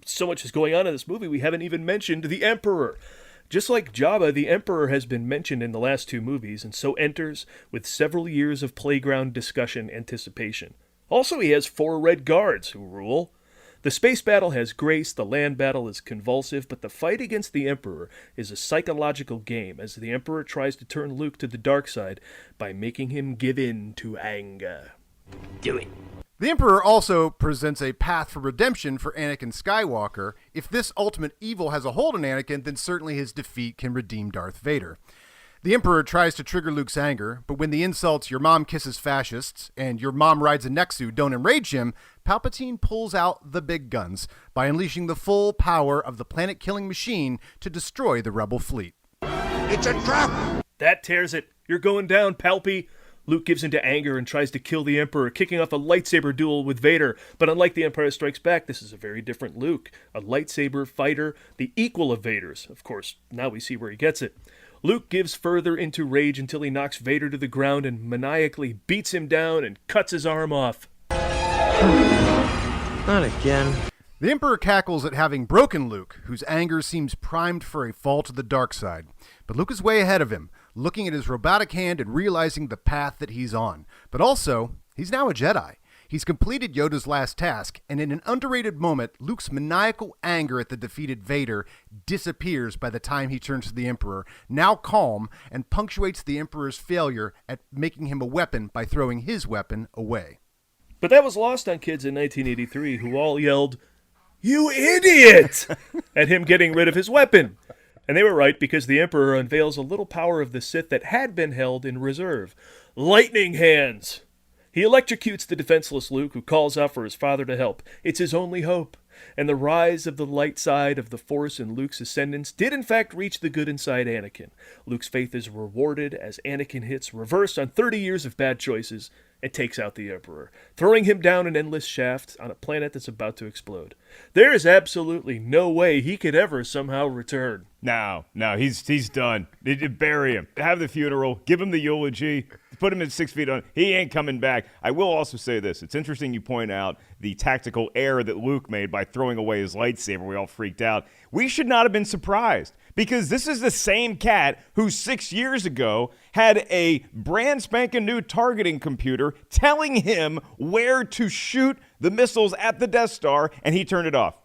So much is going on in this movie, we haven't even mentioned the Emperor. Just like Jabba, the Emperor has been mentioned in the last two movies, and so enters with several years of playground discussion anticipation. Also, he has 4 red guards who rule. The space battle has grace, the land battle is convulsive, but the fight against the Emperor is a psychological game as the Emperor tries to turn Luke to the dark side by making him give in to anger. Do it. The Emperor also presents a path for redemption for Anakin Skywalker. If this ultimate evil has a hold on Anakin, then certainly his defeat can redeem Darth Vader. The Emperor tries to trigger Luke's anger, but when the insults "your mom kisses fascists" and "your mom rides a Nexu" don't enrage him, Palpatine pulls out the big guns by unleashing the full power of the planet-killing machine to destroy the rebel fleet. It's a trap! That tears it. You're going down, Palpy. Luke gives into anger and tries to kill the Emperor, kicking off a lightsaber duel with Vader. But unlike The Empire Strikes Back, this is a very different Luke. A lightsaber fighter, the equal of Vader's. Of course, now we see where he gets it. Luke gives further into rage until he knocks Vader to the ground and maniacally beats him down and cuts his arm off. Not again. The Emperor cackles at having broken Luke, whose anger seems primed for a fall to the dark side. But Luke is way ahead of him, looking at his robotic hand and realizing the path that he's on. But also, he's now a Jedi. He's completed Yoda's last task, and in an underrated moment, Luke's maniacal anger at the defeated Vader disappears by the time he turns to the Emperor, now calm, and punctuates the Emperor's failure at making him a weapon by throwing his weapon away. But that was lost on kids in 1983 who all yelled, "You idiot!" at him getting rid of his weapon. And they were right, because the Emperor unveils a little power of the Sith that had been held in reserve. Lightning hands! He electrocutes the defenseless Luke, who calls out for his father to help. It's his only hope. And the rise of the light side of the Force in Luke's ascendance did in fact reach the good inside Anakin. Luke's faith is rewarded as Anakin hits reverse on 30 years of bad choices and takes out the Emperor, throwing him down an endless shaft on a planet that's about to explode. There is absolutely no way he could ever somehow return. No, he's done. Bury him. Have the funeral. Give him the eulogy. Put him in 6 feet on. He ain't coming back. I will also say this. It's interesting you point out the tactical error that Luke made by throwing away his lightsaber. We all freaked out. We should not have been surprised, because this is the same cat who 6 years ago had a brand spanking new targeting computer telling him where to shoot the missiles at the Death Star, and he turned it off.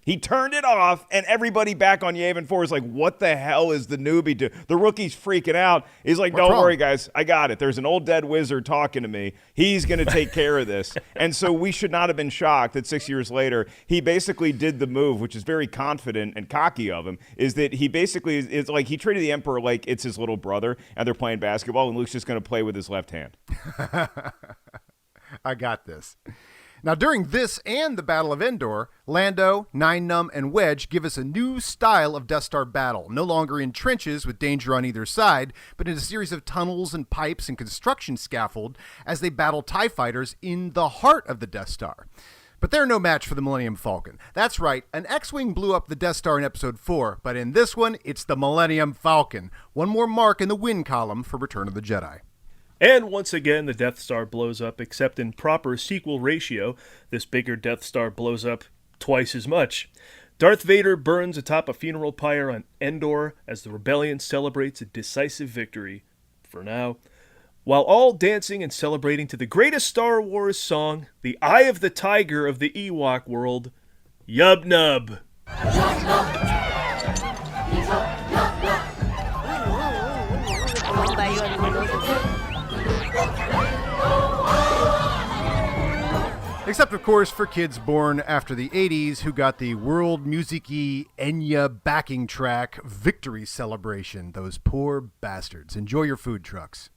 He turned it off, and everybody back on Yavin 4 is like, what the hell is the newbie doing? The rookie's freaking out. He's like, don't worry, guys. I got it. There's an old dead wizard talking to me. He's going to take care of this. And so we should not have been shocked that 6 years later, he basically did the move, which is very confident and cocky of him, is that he basically is like he treated the Emperor like it's his little brother, and they're playing basketball, and Luke's just going to play with his left hand. I got this. Now, during this and the Battle of Endor, Lando, Nine Numb, and Wedge give us a new style of Death Star battle, no longer in trenches with danger on either side, but in a series of tunnels and pipes and construction scaffold as they battle TIE fighters in the heart of the Death Star. But they're no match for the Millennium Falcon. That's right, an X-Wing blew up the Death Star in Episode 4, but in this one, it's the Millennium Falcon. One more mark in the win column for Return of the Jedi. And once again, the Death Star blows up, except in proper sequel ratio. This bigger Death Star blows up twice as much. Darth Vader burns atop a funeral pyre on Endor as the rebellion celebrates a decisive victory, for now, while all dancing and celebrating to the greatest Star Wars song, the Eye of the Tiger of the Ewok world, Yub Nub. Except, of course, for kids born after the 80s who got the world music-y Enya backing track Victory Celebration. Those poor bastards. Enjoy your food trucks.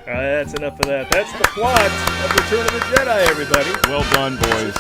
That's enough of that. That's the plot of Return of the Jedi, everybody. Well done, boys.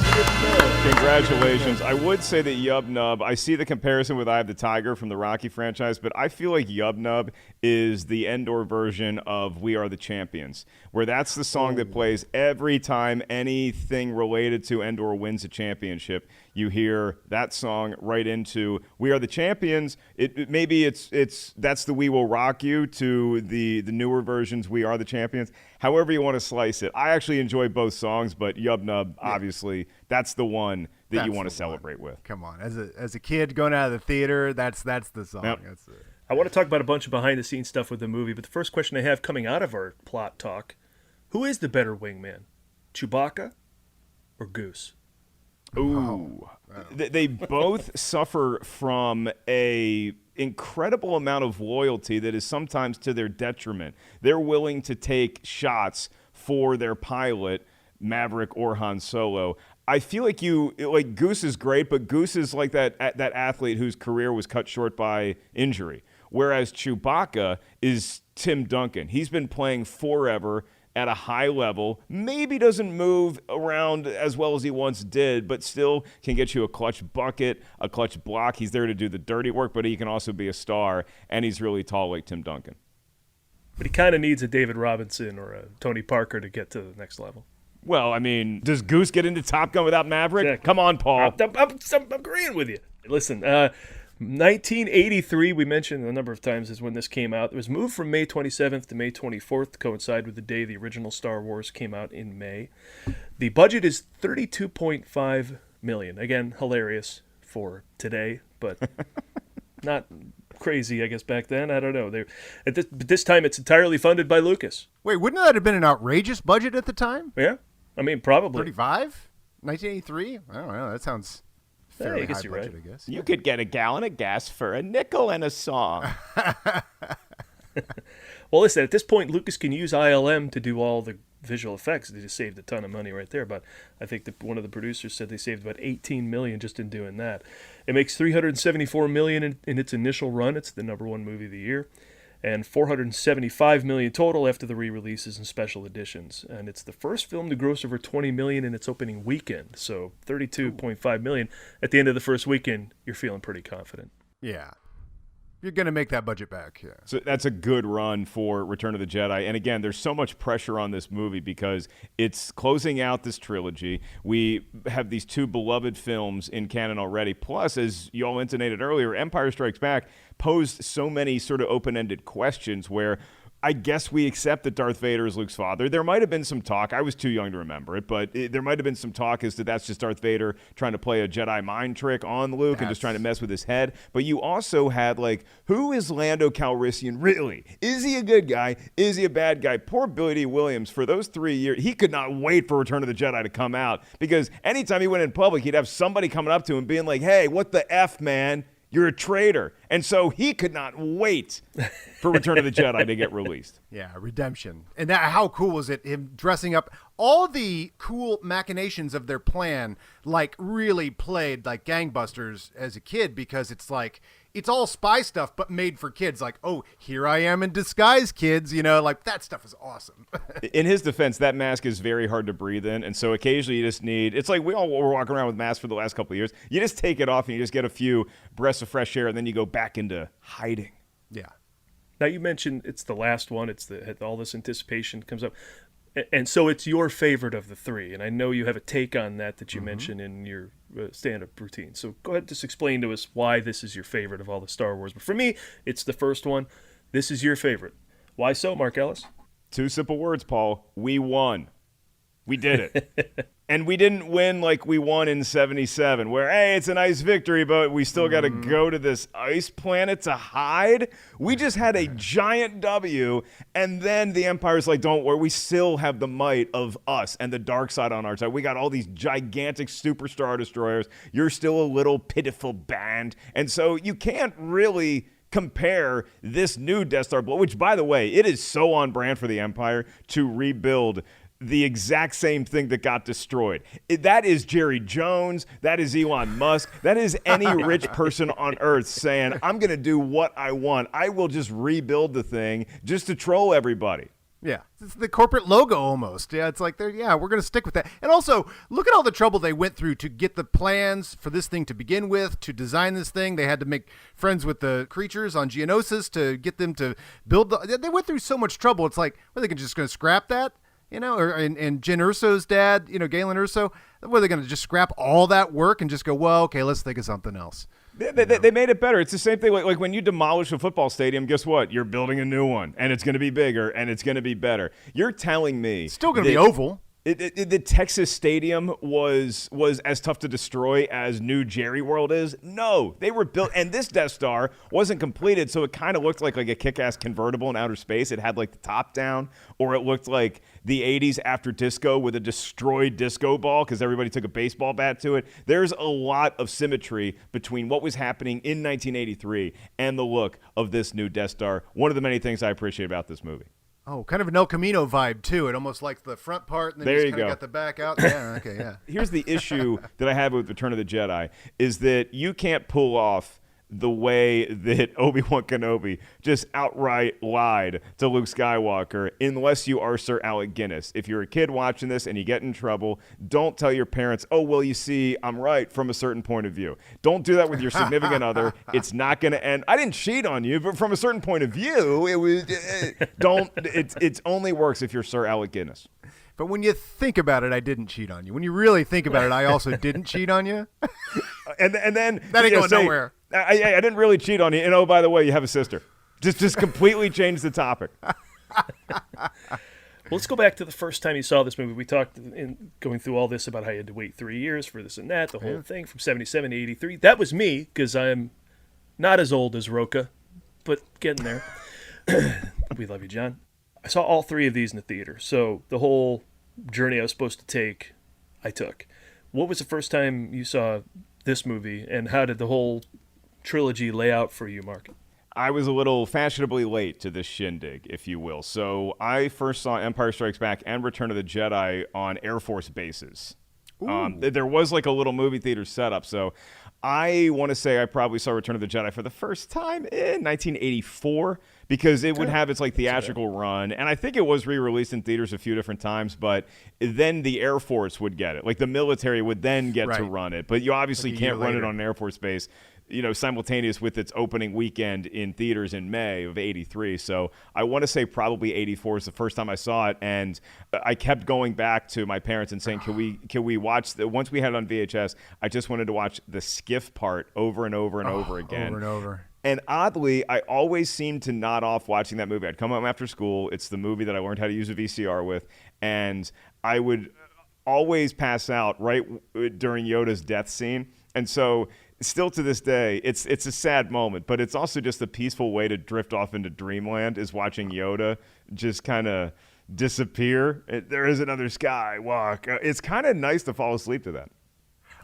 Congratulations. I would say that Yub Nub, I see the comparison with Eye of the Tiger from the Rocky franchise, but I feel like Yub Nub is the Endor version of We Are the Champions, where that's the song that plays every time anything related to Endor wins a championship. You hear that song right into We Are the Champions. Maybe that's the We Will Rock You to the newer versions, We Are the Champions. However you want to slice it. I actually enjoy both songs, but Yub Nub, obviously, that's the one that you want to celebrate with. Come on. As a kid going out of the theater, that's the song. Yep. That's it. I want to talk about a bunch of behind-the-scenes stuff with the movie, but the first question I have coming out of our plot talk, who is the better wingman, Chewbacca or Goose? Ooh. They both suffer from a incredible amount of loyalty that is sometimes to their detriment. They're willing to take shots for their pilot, Maverick or Han Solo. I feel like Goose is great, but Goose is like that athlete whose career was cut short by injury, whereas Chewbacca is Tim Duncan. He's been playing forever at a high level, maybe doesn't move around as well as he once did, but still can get you a clutch bucket, a clutch block. He's there to do the dirty work, but he can also be a star, and he's really tall like Tim Duncan. But he kind of needs a David Robinson or a Tony Parker to get to the next level. Well, I mean, does Goose get into Top Gun without Maverick? Yeah. Come on, Paul. I'm agreeing with you. Listen, 1983, we mentioned a number of times, is when this came out. It was moved from May 27th to May 24th to coincide with the day the original Star Wars came out in May. The budget is $32.5 million. Again, hilarious for today, but not crazy, I guess, back then. I don't know. But this time it's entirely funded by Lucas. Wait, wouldn't that have been an outrageous budget at the time? Yeah, I mean, probably. 35? 1983? I don't know. That sounds fairly I guess high you're budget, right. I guess. You could get a gallon of gas for a nickel and a song. Well, listen, at this point, Lucas can use ILM to do all the visual effects. They just saved a ton of money right there. But I think that one of the producers said they saved about $18 million just in doing that. It makes $374 million in its initial run. It's the #1 movie of the year. And $475 million total after the re-releases and special editions. And it's the first film to gross over $20 million in its opening weekend. So $32.5 million. At the end of the first weekend, you're feeling pretty confident. Yeah. You're going to make that budget back, yeah. So that's a good run for Return of the Jedi. And again, there's so much pressure on this movie because it's closing out this trilogy. We have these 2 beloved films in canon already. Plus, as you all intonated earlier, Empire Strikes Back posed so many sort of open-ended questions where I guess we accept that Darth Vader is Luke's father. There might have been some talk. I was too young to remember it, but there might have been some talk as to that's just Darth Vader trying to play a Jedi mind trick on Luke and just trying to mess with his head. But you also had, like, who is Lando Calrissian really? Is he a good guy? Is he a bad guy? Poor Billy D. Williams, for those 3 years, he could not wait for Return of the Jedi to come out because anytime he went in public, he'd have somebody coming up to him being like, hey, what the F, man? You're a traitor. And so he could not wait for Return of the Jedi to get released. Yeah, redemption. And how cool was it, him dressing up? All the cool machinations of their plan, like, really played like gangbusters as a kid because it's like, it's all spy stuff, but made for kids. Like, oh, here I am in disguise, kids. You know, like, that stuff is awesome. In his defense, that mask is very hard to breathe in. And so occasionally you just need, it's like we all were walking around with masks for the last couple of years. You just take it off and you just get a few breaths of fresh air and then you go back into hiding. Yeah. Now, you mentioned it's the last one. It's all this anticipation comes up. And so it's your favorite of the 3. And I know you have a take on that you mentioned in your stand-up routine. So go ahead, just explain to us why this is your favorite of all the Star Wars. But for me, it's the first one. This is your favorite. Why so, Mark Ellis? 2 simple words, Paul. We won. We did it. And we didn't win like we won in 77, where, hey, it's a nice victory, but we still got to go to this ice planet to hide. We just had a giant W, and then the Empire's like, don't worry, we still have the might of us and the dark side on our side. We got all these gigantic super Star Destroyers. You're still a little pitiful band. And so you can't really compare this new Death Star, which, by the way, it is so on brand for the Empire to rebuild the exact same thing that got destroyed. That is Jerry Jones. That is Elon Musk. That is any rich person on Earth saying, I'm going to do what I want. I will just rebuild the thing just to troll everybody. Yeah, it's the corporate logo almost. Yeah, it's like, we're going to stick with that. And also, look at all the trouble they went through to get the plans for this thing to begin with, to design this thing. They had to make friends with the creatures on Geonosis to get them to build. They went through so much trouble. It's like, well, they're just going to scrap that? You know, and Jyn Erso's dad, Galen Erso, were they going to just scrap all that work and just go, well, okay, let's think of something else? They made it better. It's the same thing. Like when you demolish a football stadium, guess what? You're building a new one, and it's going to be bigger, and it's going to be better. You're telling me it's still going to be oval. The Texas Stadium was as tough to destroy as New Jerry World is? No, they were built, and this Death Star wasn't completed, so it kind of looked like a kick-ass convertible in outer space. It had like the top down, or it looked like the 80s after disco with a destroyed disco ball because everybody took a baseball bat to it. There's a lot of symmetry between what was happening in 1983 and the look of this new Death Star. One of the many things I appreciate about this movie. Oh, kind of an El Camino vibe, too. It almost like the front part, and then there you just kind of got the back out. Yeah, okay, yeah. Here's the issue that I have with Return of the Jedi is that you can't pull off the way that Obi-Wan Kenobi just outright lied to Luke Skywalker unless you are Sir Alec Guinness. If you're a kid watching this and you get in trouble, don't tell your parents, oh, well, you see, I'm right from a certain point of view. Don't do that with your significant other. It's not going to end. I didn't cheat on you, but from a certain point of view, it was it only works if you're Sir Alec Guinness. But when you think about it, I didn't cheat on you. When you really think about it, I also didn't cheat on you. And then that ain't going nowhere. I didn't really cheat on you. And oh, by the way, you have a sister. Just completely change the topic. Well, let's go back to the first time you saw this movie. We talked in going through all this about how you had to wait 3 years for this and that, the whole thing from 77 to 83. That was me because I'm Not as old as Roca, but getting there. We love you, John. I saw all three of these in the theater, so the whole journey I was supposed to take, I took. What was the first time you saw this movie, and how did the whole trilogy lay out for you, Mark? I was a little fashionably late to this shindig, if you will. So I first saw Empire Strikes Back and Return of the Jedi on Air Force bases. There was like a little movie theater setup. So I want to say I probably saw Return of the Jedi for the first time in 1984 because it would have its like theatrical run. And I think it was re-released in theaters a few different times, but then the Air Force would get it. Like the military would then get to run it. But you obviously can't run it on an Air Force base, simultaneous with its opening weekend in theaters in May of 83. So I want to say probably 84 is the first time I saw it. And I kept going back to my parents and saying, can we watch once we had it on VHS, I just wanted to watch the skiff part over and over and over again. Over and over. And oddly, I always seemed to nod off watching that movie. I'd come home after school. It's the movie that I learned how to use a VCR with. And I would always pass out right during Yoda's death scene. And so still to this day, it's a sad moment, but it's also just a peaceful way to drift off into dreamland is watching Yoda just kind of disappear. There is another skywalk. It's kind of nice to fall asleep to that.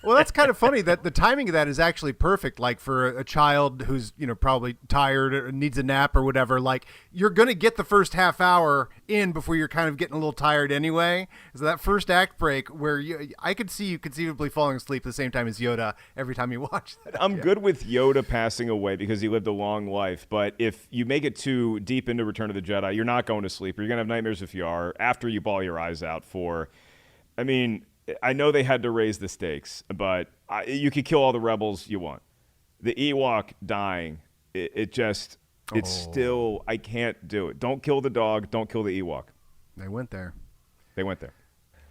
Well, that's kind of funny that the timing of that is actually perfect. Like for a child who's, probably tired or needs a nap or whatever, like you're going to get the first half hour in before you're kind of getting a little tired anyway. So that first act break where I could see you conceivably falling asleep at the same time as Yoda every time you watch that. I'm good with Yoda passing away because he lived a long life. But if you make it too deep into Return of the Jedi, you're not going to sleep. Or you're going to have nightmares if you are after you bawl your eyes out I know they had to raise the stakes, but you could kill all the rebels you want. The Ewok dying, it's still, I can't do it. Don't kill the dog. Don't kill the Ewok. They went there.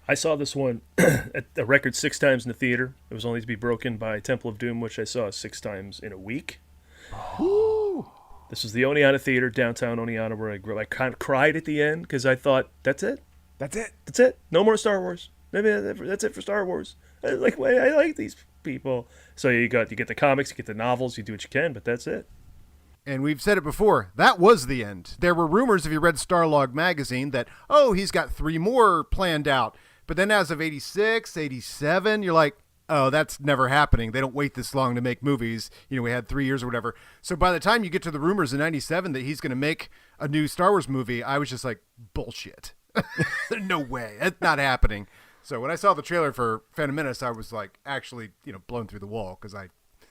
I saw this one at a record 6 times in the theater. It was only to be broken by Temple of Doom, which I saw 6 times in a week. Ooh. This was the Oneonta Theater, downtown Oneonta, where I kind of cried at the end because I thought, that's it. No more Star Wars. Maybe that's it for Star Wars. I like these people. So you get the comics, you get the novels, you do what you can, but that's it. And we've said it before, that was the end. There were rumors, if you read Starlog magazine, that, he's got 3 more planned out. But then as of 86, 87, you're like, oh, that's never happening. They don't wait this long to make movies. We had 3 years or whatever. So by the time you get to the rumors in 97 that he's going to make a new Star Wars movie, I was just like, bullshit. No way. That's not happening. So when I saw the trailer for Phantom Menace, I was like actually, blown through the wall because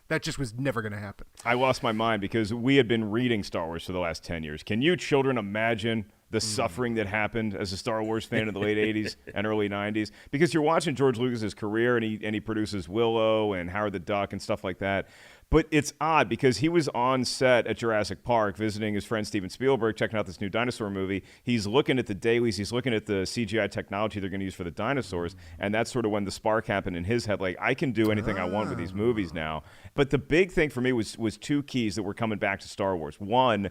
that just was never going to happen. I lost my mind because we had been reading Star Wars for the last 10 years. Can you children imagine the suffering that happened as a Star Wars fan in the late 80s and early 90s? Because you're watching George Lucas's career and he produces Willow and Howard the Duck and stuff like that. But it's odd because he was on set at Jurassic Park visiting his friend Steven Spielberg, checking out this new dinosaur movie. He's looking at the dailies. He's looking at the CGI technology they're going to use for the dinosaurs. And that's sort of when the spark happened in his head. Like, I can do anything I want with these movies now. But the big thing for me was 2 keys that were coming back to Star Wars. One,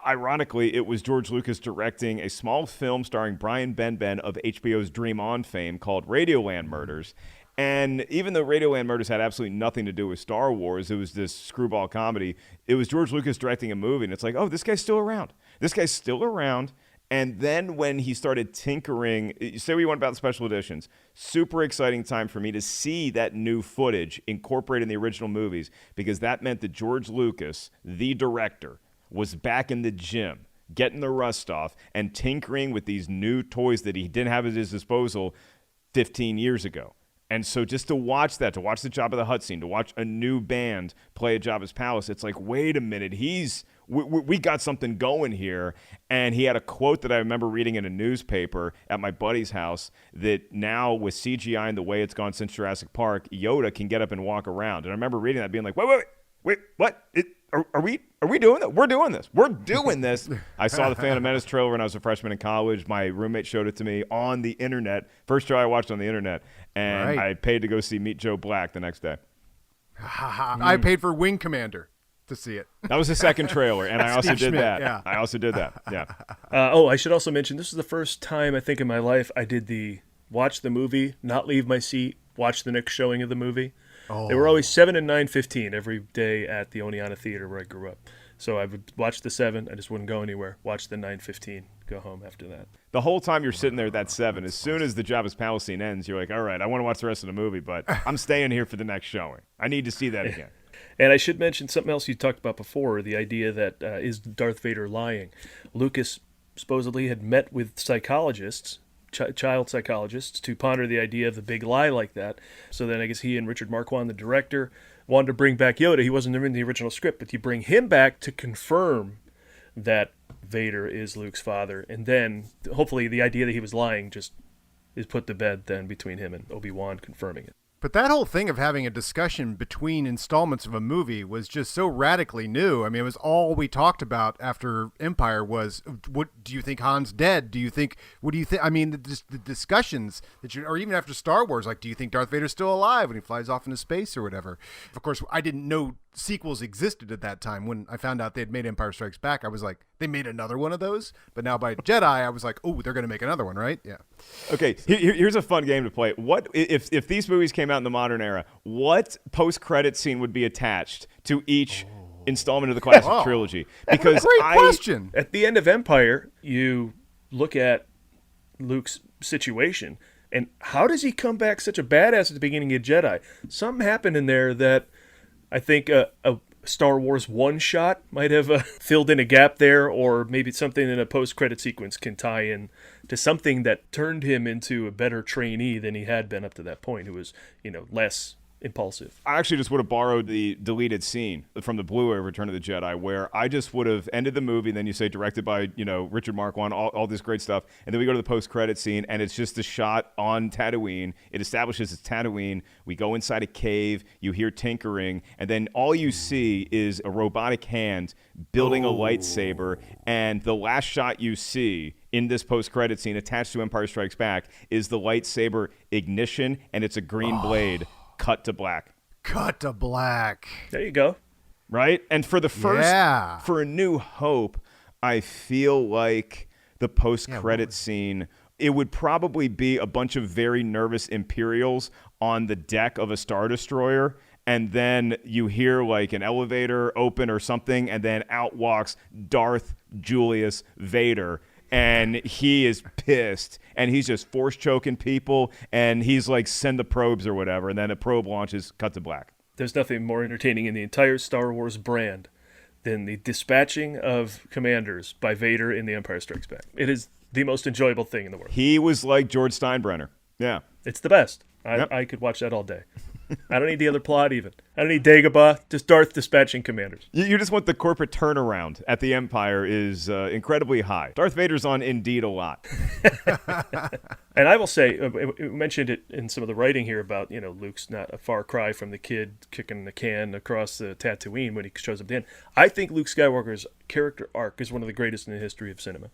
ironically, it was George Lucas directing a small film starring Brian Benben of HBO's Dream On fame called Radioland Murders. And even though Radioland Murders had absolutely nothing to do with Star Wars, it was this screwball comedy, it was George Lucas directing a movie, and it's like, oh, this guy's still around. And then when he started tinkering, say what you want about the special editions, super exciting time for me to see that new footage incorporated in the original movies, because that meant that George Lucas, the director, was back in the gym, getting the rust off, and tinkering with these new toys that he didn't have at his disposal 15 years ago. And so just to watch that, to watch the Jabba the Hutt scene, to watch a new band play at Jabba's palace, it's like, wait a minute, we got something going here. And he had a quote that I remember reading in a newspaper at my buddy's house that now with CGI and the way it's gone since Jurassic Park, Yoda can get up and walk around. And I remember reading that being like, wait, what? Are we doing that? We're doing this. I saw the Phantom Menace trailer when I was a freshman in college. My roommate showed it to me on the internet. First show I watched on the internet. And I paid to go see Meet Joe Black the next day. I paid for Wing Commander to see it. That was the second trailer, and I also did that. Yeah. I also did that, yeah. I should also mention, this is the first time I think in my life I did the watch the movie, not leave my seat, watch the next showing of the movie. They were always 7 and 9:15 every day at the Oneonta Theater where I grew up. So I would watch the 7. I just wouldn't go anywhere. Watch the 9:15. Go home after that. The whole time you're sitting there at that 7, as soon as the Jabba's Palace scene ends, you're like, all right, I want to watch the rest of the movie, but I'm staying here for the next showing. I need to see that again. And I should mention something else you talked about before, the idea that is Darth Vader lying. Lucas supposedly had met with psychologists, child psychologists, to ponder the idea of the big lie like that. So then I guess he and Richard Marquand, the director, wanted to bring back Yoda. He wasn't in the original script, but you bring him back to confirm that Vader is Luke's father. And then hopefully the idea that he was lying just is put to bed then between him and Obi-Wan confirming it. But that whole thing of having a discussion between installments of a movie was just so radically new. I mean, it was all we talked about after Empire was, what do you think Han's dead? What do you think? I mean, the discussions or even after Star Wars, like, do you think Darth Vader's still alive when he flies off into space or whatever? Of course, I didn't know sequels existed at that time. When I found out they had made Empire Strikes Back, I was like, they made another one of those? But now by Jedi, I was like, oh, they're going to make another one, right? Yeah. Okay, here's a fun game to play. What if these movies came out in the modern era, what post-credit scene would be attached to each installment of the classic trilogy? Because Great question. At the end of Empire, you look at Luke's situation, and how does he come back such a badass at the beginning of Jedi? Something happened in there that I think a Star Wars one-shot might have filled in a gap there, or maybe something in a post-credit sequence can tie in to something that turned him into a better trainee than he had been up to that point, who was, less impulsive. I actually just would have borrowed the deleted scene from the Blu-ray Return of the Jedi, where I just would have ended the movie, and then you say directed by, Richard Marquand, all this great stuff, and then we go to the post-credit scene, and it's just a shot on Tatooine. It establishes it's Tatooine. We go inside a cave. You hear tinkering, and then all you see is a robotic hand building a lightsaber, and the last shot you see in this post-credit scene attached to Empire Strikes Back is the lightsaber ignition, and it's a green blade. Cut to black. Cut to black. There you go. Right? And for the first, for A New Hope, I feel like the post-credit scene, it would probably be a bunch of very nervous Imperials on the deck of a Star Destroyer, and then you hear like an elevator open or something, and then out walks Darth Julius Vader. And he is pissed, and he's just force choking people, and he's like, send the probes or whatever, and then a probe launches, cut to black. There's nothing more entertaining in the entire Star Wars brand than the dispatching of commanders by Vader in The Empire Strikes Back. It is the most enjoyable thing in the world. He was like George Steinbrenner. Yeah. It's the best. I could watch that all day. I don't need the other plot even. I don't need Dagobah, just Darth dispatching commanders. You just want the corporate turnaround at the Empire is incredibly high. Darth Vader's on Indeed a lot. And I will say, we mentioned it in some of the writing here about, Luke's not a far cry from the kid kicking the can across the Tatooine when he shows up at the end. I think Luke Skywalker's character arc is one of the greatest in the history of cinema.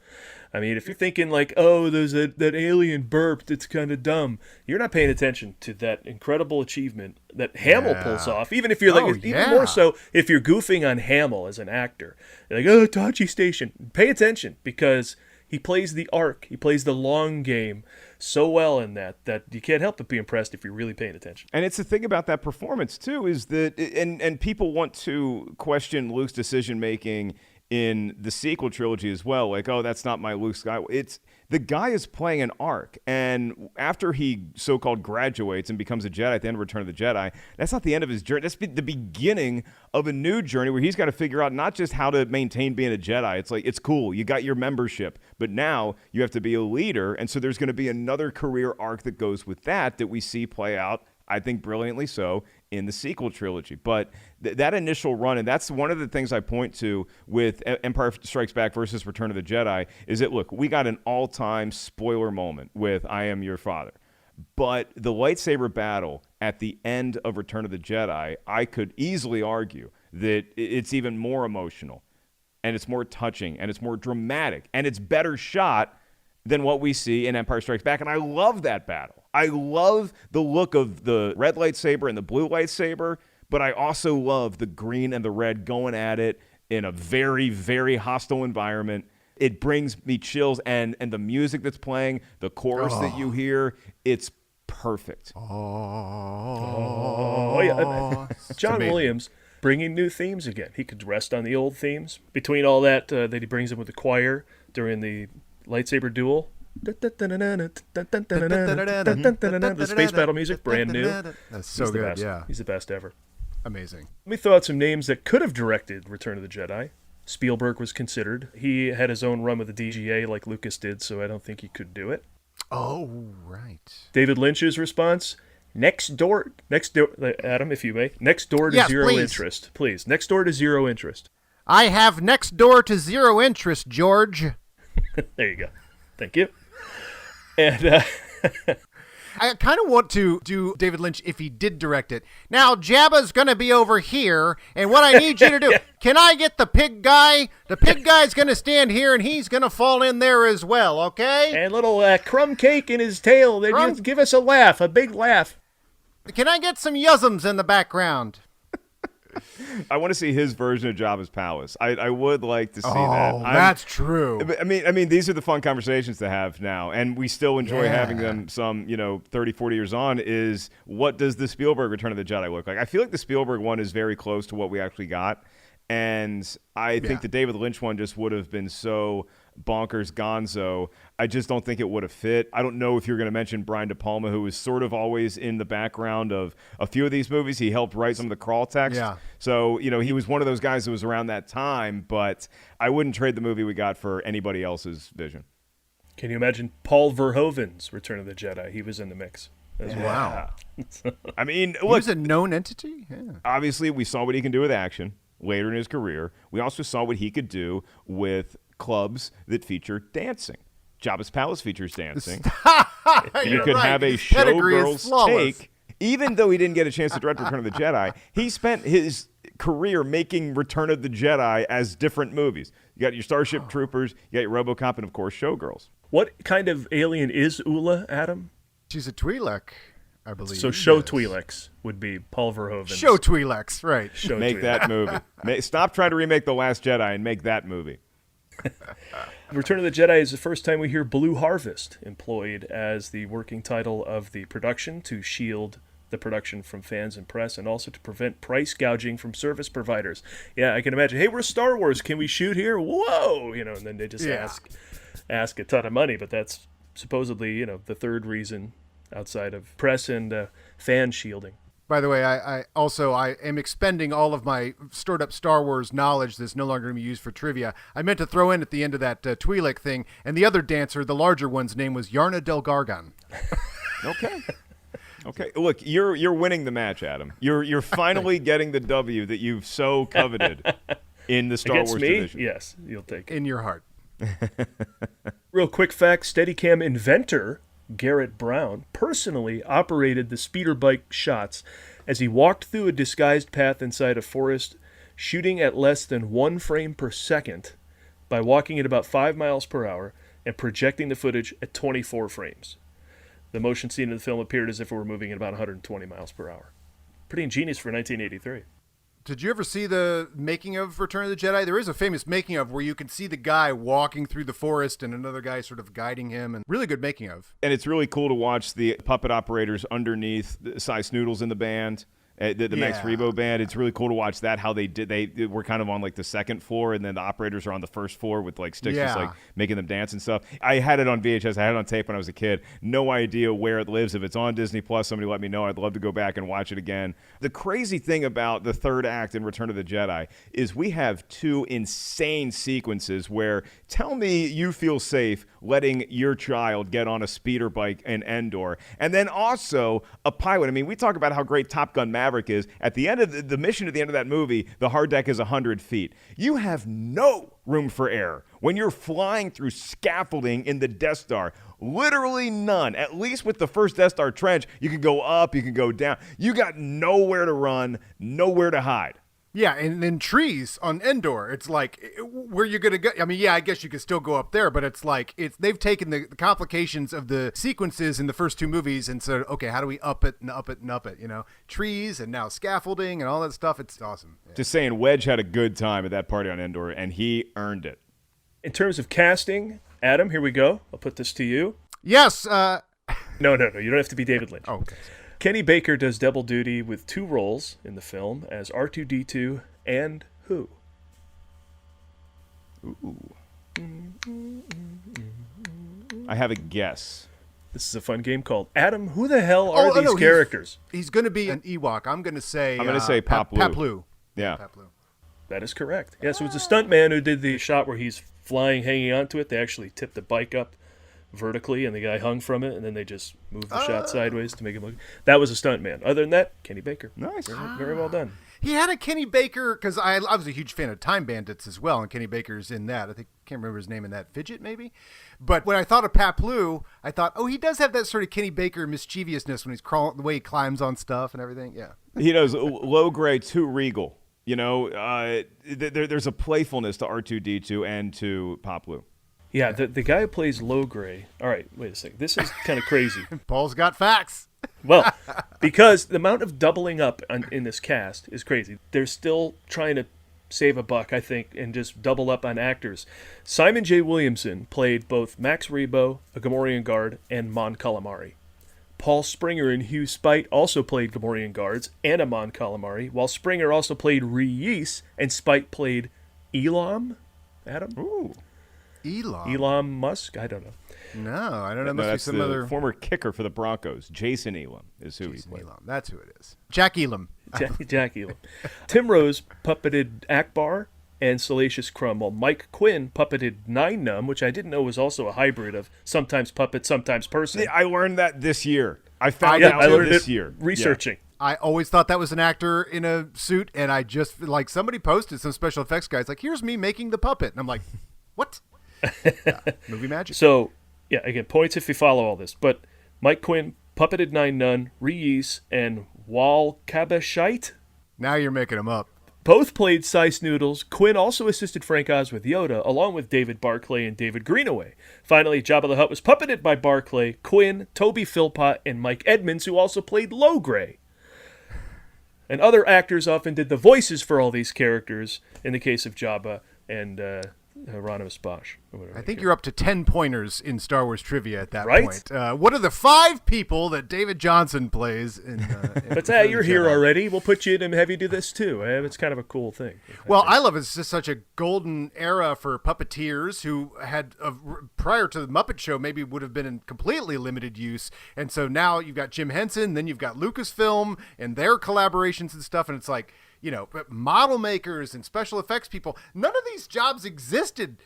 I mean, if you're thinking like, oh, there's that alien burped, it's kind of dumb, you're not paying attention to that incredible achievement that Hamill pulls off. Even if you're like, even more so if you're goofing on Hamill as an actor. You're like, oh, Tachi Station. Pay attention, because he plays the arc, he plays the long game so well in that you can't help but be impressed if you're really paying attention. And it's the thing about that performance too, is that, and people want to question Luke's decision making in the sequel trilogy as well, like, oh, that's not my Luke Skywalker. It's the guy is playing an arc, and after he so-called graduates and becomes a Jedi at the end of Return of the Jedi, that's not the end of his journey. That's the beginning of a new journey where he's got to figure out not just how to maintain being a Jedi. It's like, it's cool, you got your membership, but now you have to be a leader, and so there's going to be another career arc that goes with that we see play out, I think brilliantly so, in the sequel trilogy. But that initial run, and that's one of the things I point to with Empire Strikes Back versus Return of the Jedi, is that, look, we got an all-time spoiler moment with I Am Your Father. But the lightsaber battle at the end of Return of the Jedi, I could easily argue that it's even more emotional, and it's more touching, and it's more dramatic, and it's better shot than what we see in Empire Strikes Back. And I love that battle. I love the look of the red lightsaber and the blue lightsaber, but I also love the green and the red going at it in a very, very hostile environment. It brings me chills, and the music that's playing, the chorus that you hear, it's perfect. Oh yeah, John Williams bringing new themes again. He could rest on the old themes. Between all that that he brings in with the choir during the lightsaber duel. The space battle music, brand new. That's so good, best. yeah. He's the best ever. Amazing. Let me throw out some names that could have directed Return of the Jedi. Spielberg was considered. He had his own run with the DGA like Lucas did, so I don't think he could do it. Oh, right. David Lynch's response, next door, Adam, if you may, next door to zero interest. Please, next door to zero interest. I have next door to zero interest, George. There you go. Thank you. And I kind of want to do David Lynch if he did direct it. Now, Jabba's going to be over here, and what I need you to do, can I get the pig guy? The pig guy's going to stand here, and he's going to fall in there as well, okay? And little crumb cake in his tail. Just give us a laugh, a big laugh. Can I get some yuzzums in the background? I want to see his version of Jabba's palace. I would like to see that. Oh, that's true. I mean, these are the fun conversations to have now, and we still enjoy having them some, 30, 40 years on, is what does the Spielberg Return of the Jedi look like? I feel like the Spielberg one is very close to what we actually got, and I think the David Lynch one just would have been so bonkers gonzo. I just don't think it would have fit. I don't know if you're going to mention Brian De Palma, who was sort of always in the background of a few of these movies. He helped write some of the crawl text. Yeah. So, he was one of those guys that was around that time, but I wouldn't trade the movie we got for anybody else's vision. Can you imagine Paul Verhoeven's Return of the Jedi? He was in the mix as well. Wow. I mean, He was a known entity? Yeah. Obviously, we saw what he can do with action later in his career. We also saw what he could do with clubs that feature dancing. Jabba's Palace features dancing. You could have a showgirl's take. Even though he didn't get a chance to direct Return of the Jedi, he spent his career making Return of the Jedi as different movies. You got your Starship Troopers, you got your RoboCop, and of course, Showgirls. What kind of alien is Ula, Adam? She's a Twi'lek, I believe. So Show Twi'leks would be Paul Verhoeven's. Show Twi'leks, right. Make that movie. Stop trying to remake The Last Jedi and make that movie. Return of the Jedi is the first time we hear Blue Harvest employed as the working title of the production to shield the production from fans and press, and also to prevent price gouging from service providers. Yeah, I can imagine, hey, we're Star Wars, can we shoot here? Whoa! And then they just ask a ton of money, but that's supposedly, the third reason outside of press and fan shielding. By the way, I am expending all of my stored up Star Wars knowledge that's no longer going to be used for trivia. I meant to throw in at the end of that Twi'lek thing, and the other dancer, the larger one's name was Yarna Del Gargan. Okay. Look, you're winning the match, Adam. You're finally getting the W that you've so coveted in the Star Against Wars me? division. Yes, you'll take it. In your heart. Real quick fact, Steadicam inventor Garrett Brown personally operated the speeder bike shots as he walked through a disguised path inside a forest, shooting at less than 1 frame per second by walking at about 5 miles per hour and projecting the footage at 24 frames. The motion scene in the film appeared as if it were moving at about 120 miles per hour. Pretty ingenious for 1983. Did you ever see the making of Return of the Jedi? There is a famous making of where you can see the guy walking through the forest and another guy sort of guiding him, and really good making of. And it's really cool to watch the puppet operators underneath Cy Snoodles in the band. The Max Rebo band. It's really cool to watch that, how they were kind of on like the second floor, and then the operators are on the first floor with like sticks just like making them dance and stuff. I had it on VHS. I had it on tape when I was a kid. No idea where it lives. If it's on Disney Plus, somebody let me know. I'd love to go back and watch it again. The crazy thing about the third act in Return of the Jedi is we have 2 insane sequences where tell me you feel safe letting your child get on a speeder bike in Endor, and then also a pilot. I mean, we talk about how great Top Gun Maverick is. At the end of the mission, at the end of that movie, the hard deck is 100 feet. You have no room for error when you're flying through scaffolding in the Death Star. Literally none. At least with the first Death Star trench, you can go up, you can go down. You got nowhere to run, nowhere to hide. Yeah, and then trees on Endor, it's like, where you going to go? I mean, yeah, I guess you could still go up there, but it's like, they've taken the complications of the sequences in the first 2 movies and said, okay, how do we up it and up it and up it, Trees and now scaffolding and all that stuff. It's awesome. Yeah. Just saying, Wedge had a good time at that party on Endor, and he earned it. In terms of casting, Adam, here we go. I'll put this to you. Yes, No. You don't have to be David Lynch. Oh, okay. Kenny Baker does double duty with 2 roles in the film as R2-D2 and who? Ooh. I have a guess. This is a fun game called Adam. Who the hell are these characters? He's going to be an Ewok. I'm going to say Paplu. Paplu. Yeah. Paplu. That is correct. Yeah, so it's a stuntman who did the shot where he's flying, hanging onto it. They actually tipped the bike up vertically, and the guy hung from it, and then they just moved the shot sideways to make him look. That was a stuntman. Other than that, Kenny Baker. Nice. Very well done. He had a Kenny Baker, because I was a huge fan of Time Bandits as well, and Kenny Baker's in that. I can't remember his name in that. Fidget, maybe? But when I thought of Paplu, I thought, oh, he does have that sort of Kenny Baker mischievousness when he's crawling, the way he climbs on stuff and everything. Yeah. He does low grade, too regal. You know, there's a playfulness to R2-D2 and to Paplu. Yeah, the guy who plays Low Gray. All right, wait a second. This is kind of crazy. Paul's got facts. Well, because the amount of doubling up in this cast is crazy. They're still trying to save a buck, I think, and just double up on actors. Simon J. Williamson played both Max Rebo, a Gamorrean guard, and Mon Calamari. Paul Springer and Hugh Spite also played Gamorrean guards and a Mon Calamari, while Springer also played Reese and Spite played Elam. Adam? Ooh. Elam Musk? I don't know. No, I don't know. No, Must be that's some the other former kicker for the Broncos. Jason Elam is who he played. Elam. That's who it is. Jack Elam. Jack Elam. Tim Rose puppeted Akbar and Salacious Crumb, while Mike Quinn puppeted Nine Numb, which I didn't know was also a hybrid of sometimes puppet, sometimes person. I learned that this year. I found out this year. Researching. Yeah. I always thought that was an actor in a suit, and I just, like, somebody posted, some special effects guys, like, here's me making the puppet. And I'm like, what? Movie magic. So, yeah, again, points if you follow all this. But Mike Quinn puppeted Nine Nun, Reese, and Wal Kabashite. Now you're making them up. Both played Sice Noodles. Quinn also assisted Frank Oz with Yoda, along with David Barclay and David Greenaway. Finally, Jabba the Hutt was puppeted by Barclay, Quinn, Toby Philpott, and Mike Edmonds, who also played Low Gray. And other actors often did the voices for all these characters, in the case of Jabba and Hieronymus Bosch. I think you're up to 10 pointers in Star Wars trivia at that right? point. What are the 5 people that David Johnson plays in But you're here already. We'll put you in and have you do this too. It's kind of a cool thing. Well, I love it. It's just such a golden era for puppeteers who had, prior to the Muppet Show, maybe would have been in completely limited use. And so now you've got Jim Henson, then you've got Lucasfilm and their collaborations and stuff. And it's like, you know, model makers and special effects people, none of these jobs existed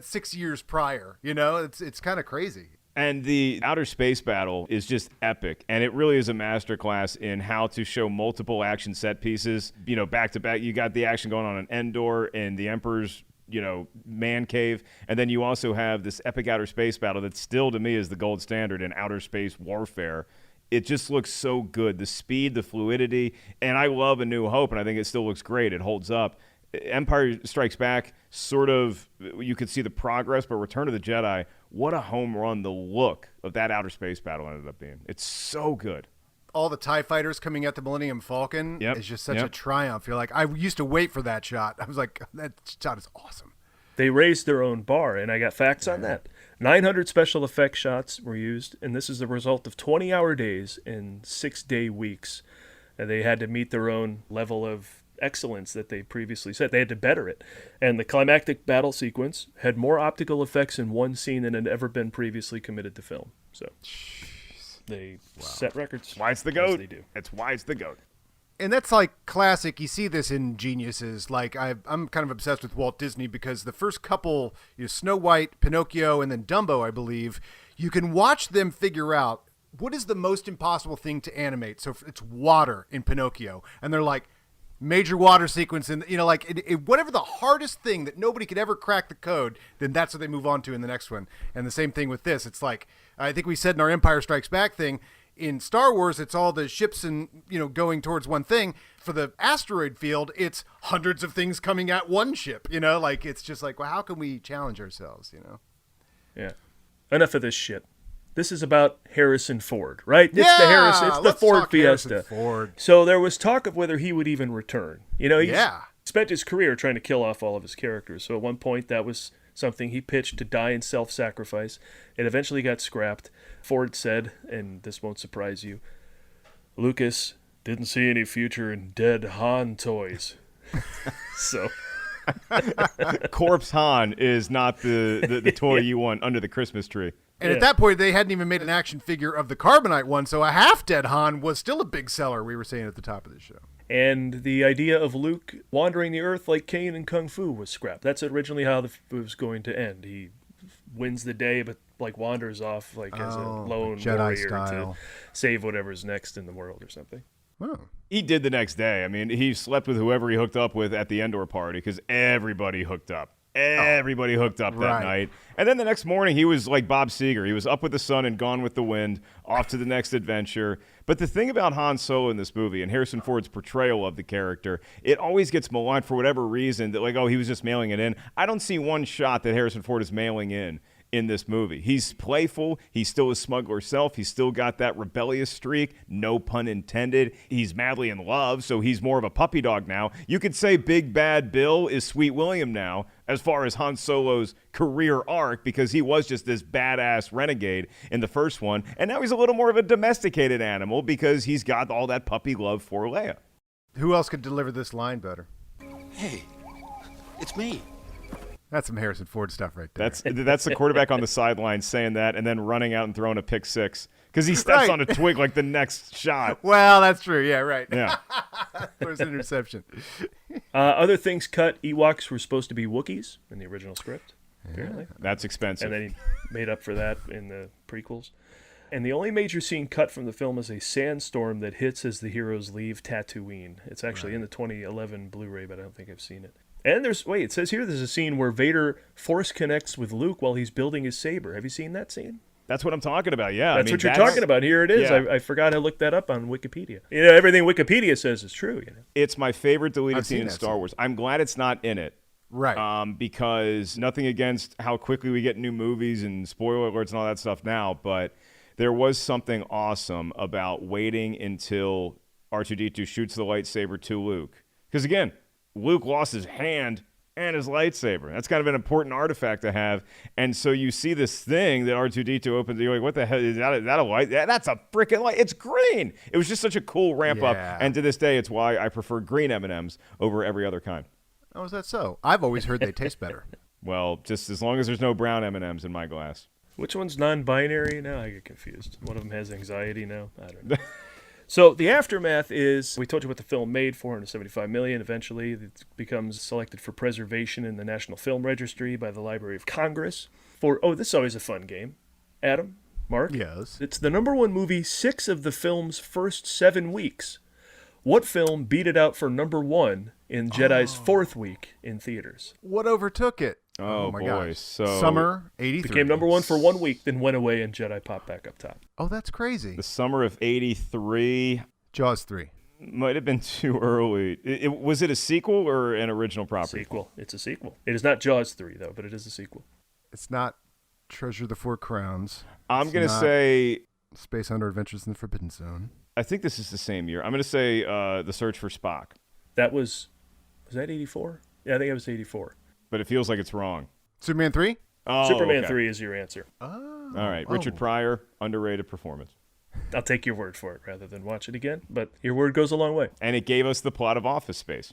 6 years prior. You know, it's kind of crazy. And the outer space battle is just epic, and it really is a masterclass in how to show multiple action set pieces, you know, back to back. You got the action going on in Endor and the Emperor's, you know, man cave, and then you also have this epic outer space battle that still, to me, is the gold standard in outer space warfare. It just looks so good. The speed, the fluidity, and I love A New Hope, and I think it still looks great. It holds up. Empire Strikes Back, sort of, you could see the progress, but Return of the Jedi, what a home run the look of that outer space battle ended up being. It's so good. All the TIE fighters coming at the Millennium Falcon is just such a triumph. You're like, I used to wait for that shot. I was like, that shot is awesome. They raised their own bar, and I got facts on that. 900 special effects shots were used, and this is the result of 20-hour days and 6-day weeks. And they had to meet their own level of excellence that they previously set. They had to better it. And the climactic battle sequence had more optical effects in one scene than had ever been previously committed to film. So they set records. Why it's the GOAT. They do. It's why it's the GOAT. And that's like classic. You see this in Geniuses. Like I'm kind of obsessed with Walt Disney because the first couple, Snow White, Pinocchio, and then Dumbo, I believe, you can watch them figure out what is the most impossible thing to animate. So it's water in Pinocchio, and they're like, major water sequence, and whatever the hardest thing that nobody could ever crack the code, then that's what they move on to in the next one. And the same thing with this. It's like, I think we said in our Empire Strikes Back thing, in Star Wars, it's all the ships and, going towards one thing. For the asteroid field, it's hundreds of things coming at one ship, it's just like, well, how can we challenge ourselves, Yeah. Enough of this shit. This is about Harrison Ford, right? It's the Ford Fiesta. Ford. So there was talk of whether he would even return. He spent his career trying to kill off all of his characters. So at one point that was something he pitched to die in self-sacrifice. It eventually got scrapped. Ford said, and this won't surprise you, Lucas didn't see any future in dead Han toys. So... Corpse Han is not the toy you want under the Christmas tree. And at that point, they hadn't even made an action figure of the Carbonite one, so a half-dead Han was still a big seller, we were saying at the top of the show. And the idea of Luke wandering the Earth like Kane in Kung Fu was scrapped. That's originally how it was going to end. He wins the day, but like wanders off like as a lone Jedi warrior style. to save whatever's next in the world or something. Oh. He did the next day. I mean, he slept with whoever he hooked up with at the Endor party because everybody hooked up. Everybody hooked up that night. And then the next morning, he was like Bob Seger. He was up with the sun and gone with the wind, off to the next adventure. But the thing about Han Solo in this movie and Harrison Ford's portrayal of the character, it always gets maligned for whatever reason that, like, oh, he was just mailing it in. I don't see one shot that Harrison Ford is mailing in this movie. He's playful. He's still his smuggler self. He's still got that rebellious streak. No pun intended. He's madly in love, so he's more of a puppy dog now. You could say Big Bad Bill is Sweet William now as far as Han Solo's career arc because he was just this badass renegade in the first one, and now he's a little more of a domesticated animal because he's got all that puppy love for Leia. Who else could deliver this line better? Hey, it's me. That's some Harrison Ford stuff right there. That's the quarterback on the sideline saying that and then running out and throwing a pick six because he steps on a twig like the next shot. Well, that's true. Yeah, right. Yeah. There's an interception. Other things cut. Ewoks were supposed to be Wookiees in the original script, apparently. That's expensive. And then he made up for that in the prequels. And the only major scene cut from the film is a sandstorm that hits as the heroes leave Tatooine. It's actually in the 2011 Blu-ray, but I don't think I've seen it. And it says here there's a scene where Vader force connects with Luke while he's building his saber. Have you seen that scene? That's what I'm talking about, yeah. That's what you're talking about. Here it is. Yeah. I forgot I looked that up on Wikipedia. You know, everything Wikipedia says is true. You know, it's my favorite deleted scene in Star Wars. I'm glad it's not in it. Right. Because nothing against how quickly we get new movies and spoiler alerts and all that stuff now, but there was something awesome about waiting until R2-D2 shoots the lightsaber to Luke. Because, again, Luke lost his hand and his lightsaber. That's kind of an important artifact to have. And so you see this thing that R2-D2 opens, you're like, what the hell? Is that a light? That's a freaking light. It's green. It was just such a cool ramp up. And to this day, it's why I prefer green M&Ms over every other kind. Oh, is that so? I've always heard they taste better. Well, just as long as there's no brown M&Ms in my glass. which one's non-binary? Now I get confused. One of them has anxiety now. I don't know. So the aftermath is, we told you what the film made, $475 million. Eventually, it becomes selected for preservation in the National Film Registry by the Library of Congress. This is always a fun game. Adam, Mark? Yes. It's the #1 movie 6 of the film's first 7 weeks. What film beat it out for #1 in Jedi's 4th week in theaters? What overtook it? Oh my boy. gosh. So Summer 83. Became #1 for 1 week, then went away and Jedi popped back up top. Oh, that's crazy. The summer of 83 Jaws 3. might have been too early. Was it a sequel or an original property? Sequel. It's a sequel. It is not Jaws 3, though, but it is a sequel. It's not Treasure of the Four Crowns. I'm going to say Space Hunter Adventures in the Forbidden Zone. I think this is the same year. I'm going to say The Search for Spock. That was that 84? Yeah, I think it was 84. But it feels like it's wrong. Superman 3? Oh, Superman okay. 3 is your answer. Oh. All right. Richard Pryor, underrated performance. I'll take your word for it rather than watch it again, but your word goes a long way. And it gave us the plot of Office Space.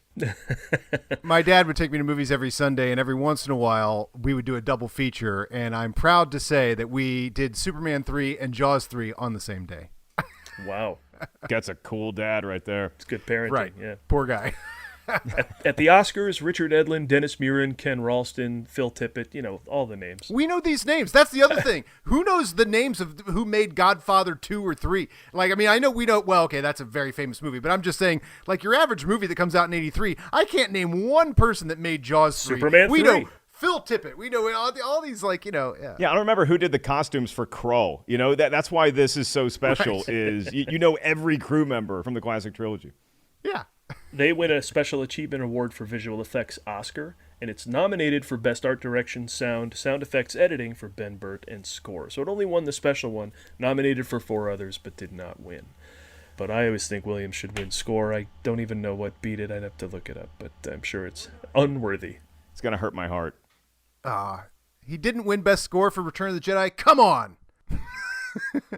My dad would take me to movies every Sunday, and every once in a while, we would do a double feature, and I'm proud to say that we did Superman 3 and Jaws 3 on the same day. Wow. That's a cool dad right there. It's good parenting, Right. Yeah. Poor guy. At the Oscars, Richard Edlund, Dennis Muren, Ken Ralston, Phil Tippett, all the names. We know these names. That's the other thing. Who knows the names of who made Godfather 2 or 3? I know we know, well, okay, that's a very famous movie, but I'm just saying, like your average movie that comes out in 83, I can't name one person that made Jaws 3. Superman 3. We know Phil Tippett. We know all these, yeah. Yeah, I don't remember who did the costumes for Krull. That's why this is so special, Right. is you know every crew member from the classic trilogy. Yeah. They win a Special Achievement Award for Visual Effects Oscar, and it's nominated for Best Art Direction, Sound Effects Editing for Ben Burt, and Score. So it only won the special one, nominated for 4 others, but did not win. But I always think Williams should win Score. I don't even know what beat it. I'd have to look it up, but I'm sure it's unworthy. It's going to hurt my heart. He didn't win Best Score for Return of the Jedi. Come on.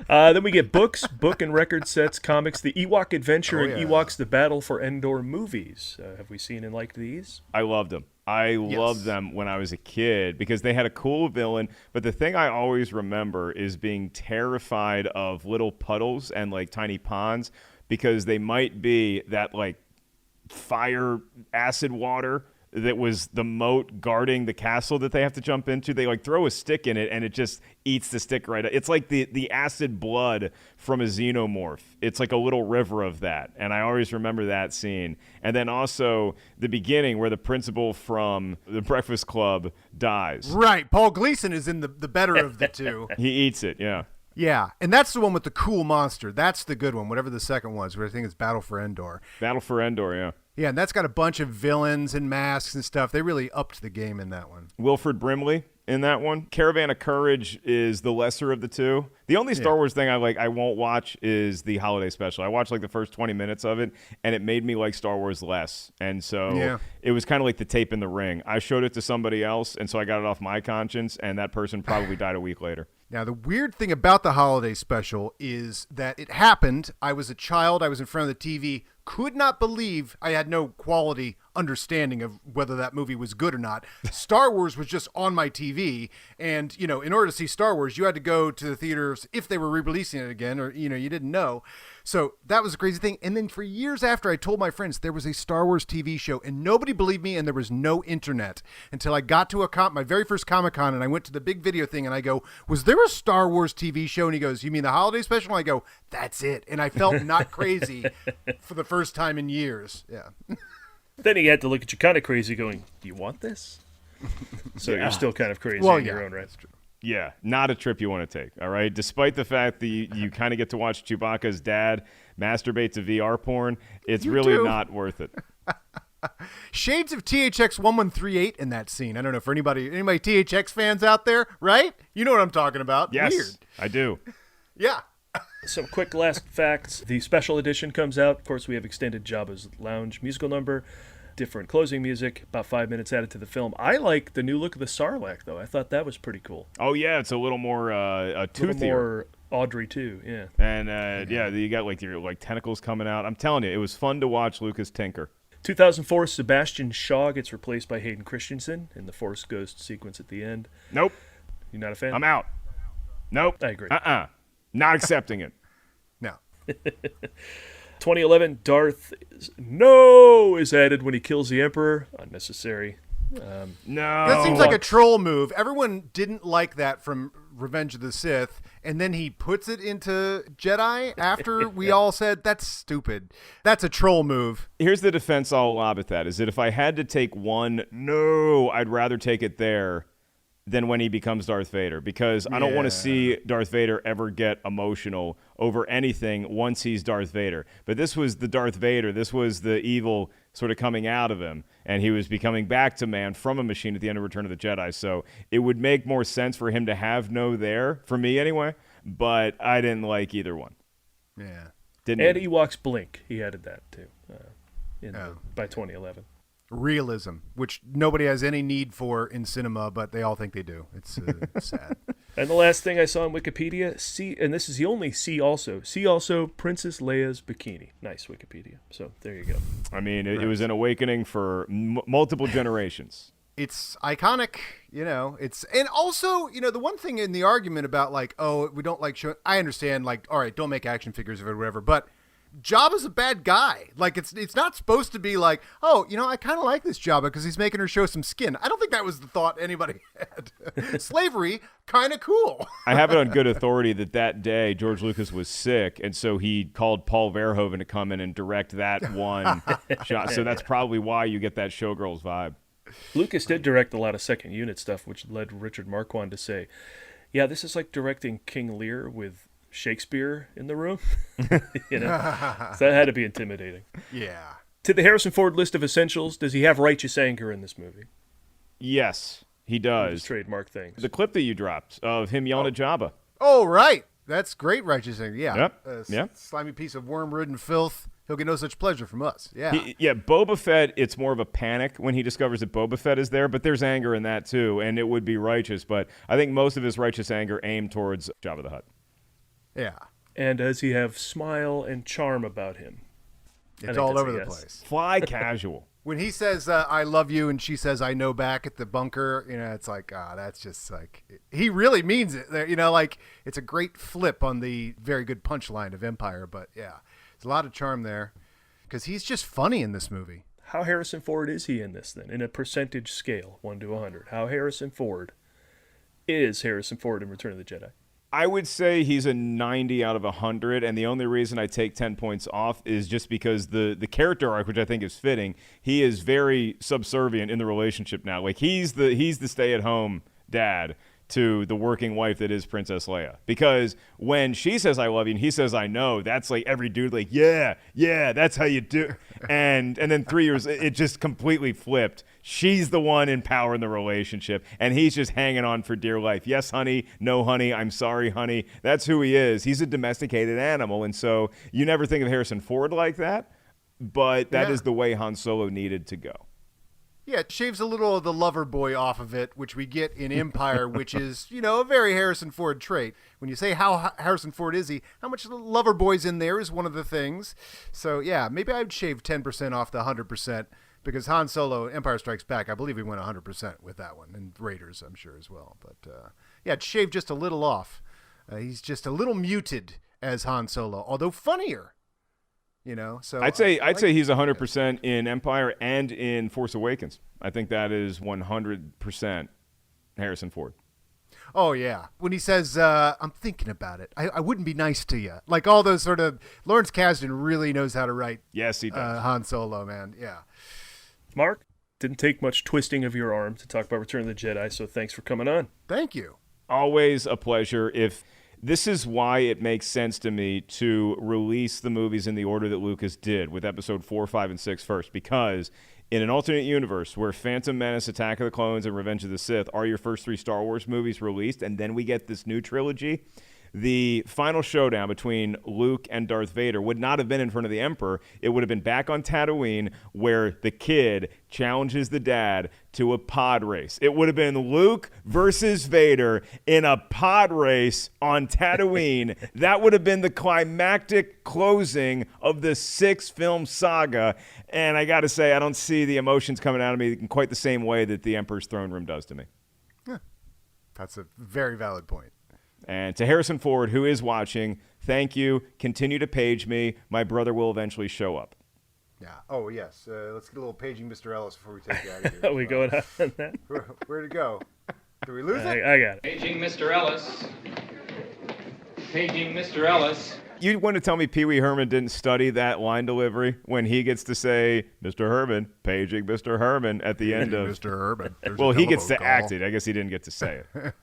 Then we get books, book and record sets, comics, the Ewok Adventure, Oh, and yeah. Ewoks: The Battle for Endor movies. Have we seen and liked these? I loved them. I loved them when I was a kid because they had a cool villain. But the thing I always remember is being terrified of little puddles and like tiny ponds because they might be that like fire acid water that was the moat guarding the castle that they have to jump into. They like throw a stick in it and it just eats the stick right. It's like the acid blood from a xenomorph. It's like a little river of that. And I always remember that scene. And then also the beginning where the principal from the Breakfast Club dies. Right. Paul Gleason is in the better of the two. He eats it, yeah. Yeah, and that's the one with the cool monster. That's the good one, whatever the second was, which I think is Battle for Endor. Battle for Endor, yeah. Yeah, and that's got a bunch of villains and masks and stuff. They really upped the game in that one. Wilford Brimley in that one. Caravan of Courage is the lesser of the two. The only Star Wars thing I won't watch is the holiday special. I watched like the first 20 minutes of it, and it made me like Star Wars less. And so it was kind of like the tape in the ring. I showed it to somebody else, and so I got it off my conscience, and that person probably died a week later. Now, the weird thing about the holiday special is that it happened. I was a child. I was in front of the TV. Could not believe I had no quality understanding of whether that movie was good or not. Star Wars was just on my TV. And, you know, in order to see Star Wars, you had to go to the theaters if they were re-releasing it again or, you know, you didn't know. So that was a crazy thing. And then for years after, I told my friends there was a Star Wars TV show and nobody believed me and there was no internet until I got to my very first Comic-Con and I went to the big video thing and I go, was there a Star Wars TV show? And he goes, you mean the holiday special? And I go, that's it. And I felt not crazy for the first time in years. Yeah. Then he had to look at you kind of crazy going, do you want this? So you're still kind of crazy in your own right. That's true. Yeah, not a trip you want to take, all right? Despite the fact that you kind of get to watch Chewbacca's dad masturbate to VR porn, it's really not worth it. Shades of THX 1138 in that scene. I don't know for anybody THX fans out there, right? You know what I'm talking about. Yes, Weird. I do. Yeah. Some quick last facts. The special edition comes out. Of course, we have extended Jabba's Lounge musical number, different closing music, about 5 minutes added to the film. I like the new look of the Sarlacc, though. I thought that was pretty cool. Oh, yeah, it's a little more toothier. A little more Audrey, too, yeah. And, you got, like, your tentacles coming out. I'm telling you, it was fun to watch Lucas tinker. 2004, Sebastian Shaw gets replaced by Hayden Christensen in the Force Ghost sequence at the end. Nope. You not a fan? I'm out. Nope. I agree. Not accepting it. No. 2011, Darth is added when he kills the Emperor. Unnecessary. No. That seems like a troll move. Everyone didn't like that from Revenge of the Sith, and then he puts it into Jedi after we all said, that's stupid. That's a troll move. Here's the defense I'll lob at that, is that if I had to take one, I'd rather take it there than when he becomes Darth Vader, because I don't want to see Darth Vader ever get emotional over anything once he's Darth Vader. But this was the Darth Vader. This was the evil sort of coming out of him, and he was becoming back to man from a machine at the end of Return of the Jedi. So it would make more sense for him to have no there, for me anyway, but I didn't like either one. Yeah. And Ewoks Blink. He added that, too, by 2011. Realism, which nobody has any need for in cinema, but they all think they do. It's sad. And the last thing I saw on Wikipedia, and this is the only see also Princess Leia's bikini. Nice Wikipedia. So there you go. I mean, it was an awakening for multiple generations. It's iconic, and also, the one thing in the argument about like, oh, we don't like showing, I understand, like, all right, don't make action figures of it or whatever, but Jabba's a bad guy. Like, it's not supposed to be like, oh, I kind of like this Jabba because he's making her show some skin. I don't think that was the thought anybody had. Slavery, kind of cool. I have it on good authority that day George Lucas was sick, and so he called Paul Verhoeven to come in and direct that one shot. So that's probably why you get that Showgirls vibe. Lucas did direct a lot of second unit stuff, which led Richard Marquand to say, yeah, this is like directing King Lear with Shakespeare in the room. So that had to be intimidating. Yeah. To the Harrison Ford list of essentials, does he have righteous anger in this movie? Yes, he does. His trademark things. The clip that you dropped of him yelling at Jabba. Oh, right. That's great righteous anger. Yeah. Yep. Slimy piece of worm-ridden filth. He'll get no such pleasure from us. Yeah. Boba Fett, it's more of a panic when he discovers that Boba Fett is there, but there's anger in that too, and it would be righteous, but I think most of his righteous anger aimed towards Jabba the Hutt. Yeah. And does he have smile and charm about him? It's all over the place. Fly casual. When he says, I love you, and she says, I know back at the bunker, it's like, that's just like, he really means it. Like, it's a great flip on the very good punchline of Empire, but yeah. A lot of charm there because he's just funny in this movie. How Harrison Ford is he in this then? In a percentage scale, 1 to 100. How Harrison Ford is Harrison Ford in Return of the Jedi? I would say he's a 90 out of 100, and the only reason I take 10 points off is just because the character arc, which I think is fitting, he is very subservient in the relationship now. Like he's the stay-at-home dad to the working wife that is Princess Leia. Because when she says I love you and he says I know, that's like every dude like, yeah, that's how you do. And then 3 years, it just completely flipped. She's the one in power in the relationship, and he's just hanging on for dear life. Yes, honey. No, honey. I'm sorry, honey. That's who he is. He's a domesticated animal, and so you never think of Harrison Ford like that, but that is the way Han Solo needed to go. Yeah, it shaves a little of the lover boy off of it, which we get in Empire, which is, a very Harrison Ford trait. When you say how Harrison Ford is he, how much lover boy's in there is one of the things. So, yeah, maybe I'd shave 10% off the 100% because Han Solo, Empire Strikes Back, I believe he went 100% with that one, and Raiders, I'm sure, as well. But, I'd shave just a little off. He's just a little muted as Han Solo, although funnier. So I'd say he's 100% in Empire and in Force Awakens. I think that is 100% Harrison Ford. Oh yeah, when he says, "I'm thinking about it. I wouldn't be nice to you." Like all those sort of Lawrence Kasdan really knows how to write. Yes, he does. Han Solo, man. Yeah. Mark, didn't take much twisting of your arm to talk about Return of the Jedi, so thanks for coming on. Thank you. Always a pleasure. This is why it makes sense to me to release the movies in the order that Lucas did, with episode 4, 5, and 6 first, because in an alternate universe where Phantom Menace, Attack of the Clones, and Revenge of the Sith are your first 3 Star Wars movies released, and then we get this new trilogy, the final showdown between Luke and Darth Vader would not have been in front of the Emperor. It would have been back on Tatooine where the kid challenges the dad to a pod race. It would have been Luke versus Vader in a pod race on Tatooine. That would have been the climactic closing of the 6-film saga. And I got to say, I don't see the emotions coming out of me in quite the same way that the Emperor's throne room does to me. Yeah, that's a very valid point. And to Harrison Ford, who is watching, thank you. Continue to page me. My brother will eventually show up. Yeah. Oh, yes. Let's get a little paging Mr. Ellis before we take you out of here. Are we going on that? Where'd it go? Did we lose it? I got it. Paging Mr. Ellis. Paging Mr. Ellis. You want to tell me Pee Wee Herman didn't study that line delivery when he gets to say, Mr. Herman, paging Mr. Herman at the end of... Mr. Herman. Well, he gets to act it. I guess he didn't get to say it.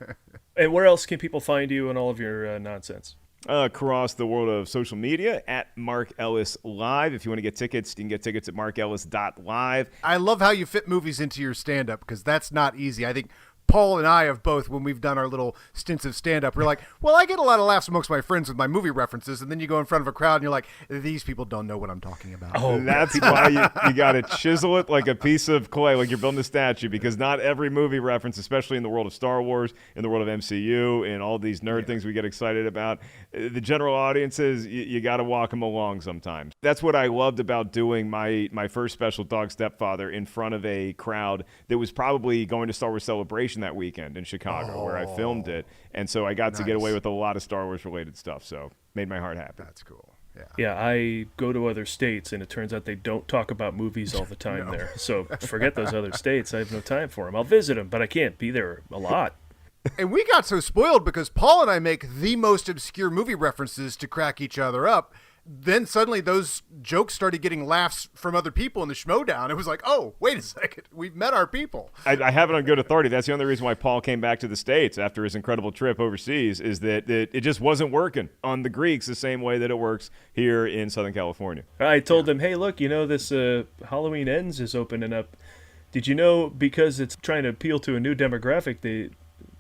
And where else can people find you and all of your nonsense? Across the world of social media at Mark Ellis Live. If you want to get tickets, you can get tickets at markellis.live. I love how you fit movies into your stand-up because that's not easy. I think Paul and I have both, when we've done our little stints of stand-up, we're like, well, I get a lot of laughs amongst my friends with my movie references, and then you go in front of a crowd and you're like, these people don't know what I'm talking about. Oh, that's why you got to chisel it like a piece of clay, like you're building a statue, because not every movie reference, especially in the world of Star Wars, in the world of MCU, and all these nerd things we get excited about, the general audiences, you got to walk them along sometimes. That's what I loved about doing my first special, Dog Stepfather, in front of a crowd that was probably going to Star Wars Celebration that weekend in Chicago where I filmed it, and so I got to get away with a lot of Star Wars related stuff, so made my heart happy. That's cool. Yeah, I go to other states and it turns out they don't talk about movies all the time there, so forget those other states. I have no time for them. I'll visit them, but I can't be there a lot. And we got so spoiled because Paul and I make the most obscure movie references to crack each other up. Then suddenly those jokes started getting laughs from other people in the Schmoedown. It was like, oh, wait a second. We've met our people. I have it on good authority. That's the only reason why Paul came back to the States after his incredible trip overseas, is that it just wasn't working on the Greeks the same way that it works here in Southern California. I told them, hey, look, this Halloween Ends is opening up. Did you know, because it's trying to appeal to a new demographic,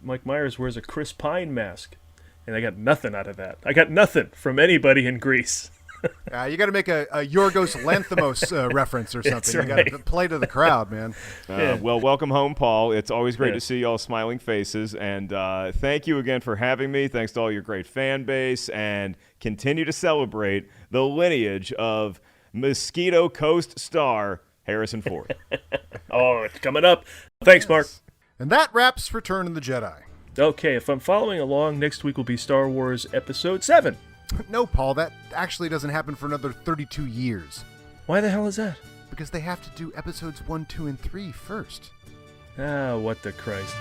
Mike Myers wears a Chris Pine mask? And I got nothing out of that. I got nothing from anybody in Greece. You got to make a Yorgos Lanthimos reference or something. That's You got to play to the crowd, man. Well, welcome home, Paul. It's always great to see y'all smiling faces. And thank you again for having me. Thanks to all your great fan base. And continue to celebrate the lineage of Mosquito Coast star Harrison Ford. Oh, it's coming up. Thanks, Mark. And that wraps Return of the Jedi. Okay, if I'm following along, next week will be Star Wars Episode 7. No, Paul, that actually doesn't happen for another 32 years. Why the hell is that? Because they have to do episodes 1, 2, and 3 first. Ah, what the Christ.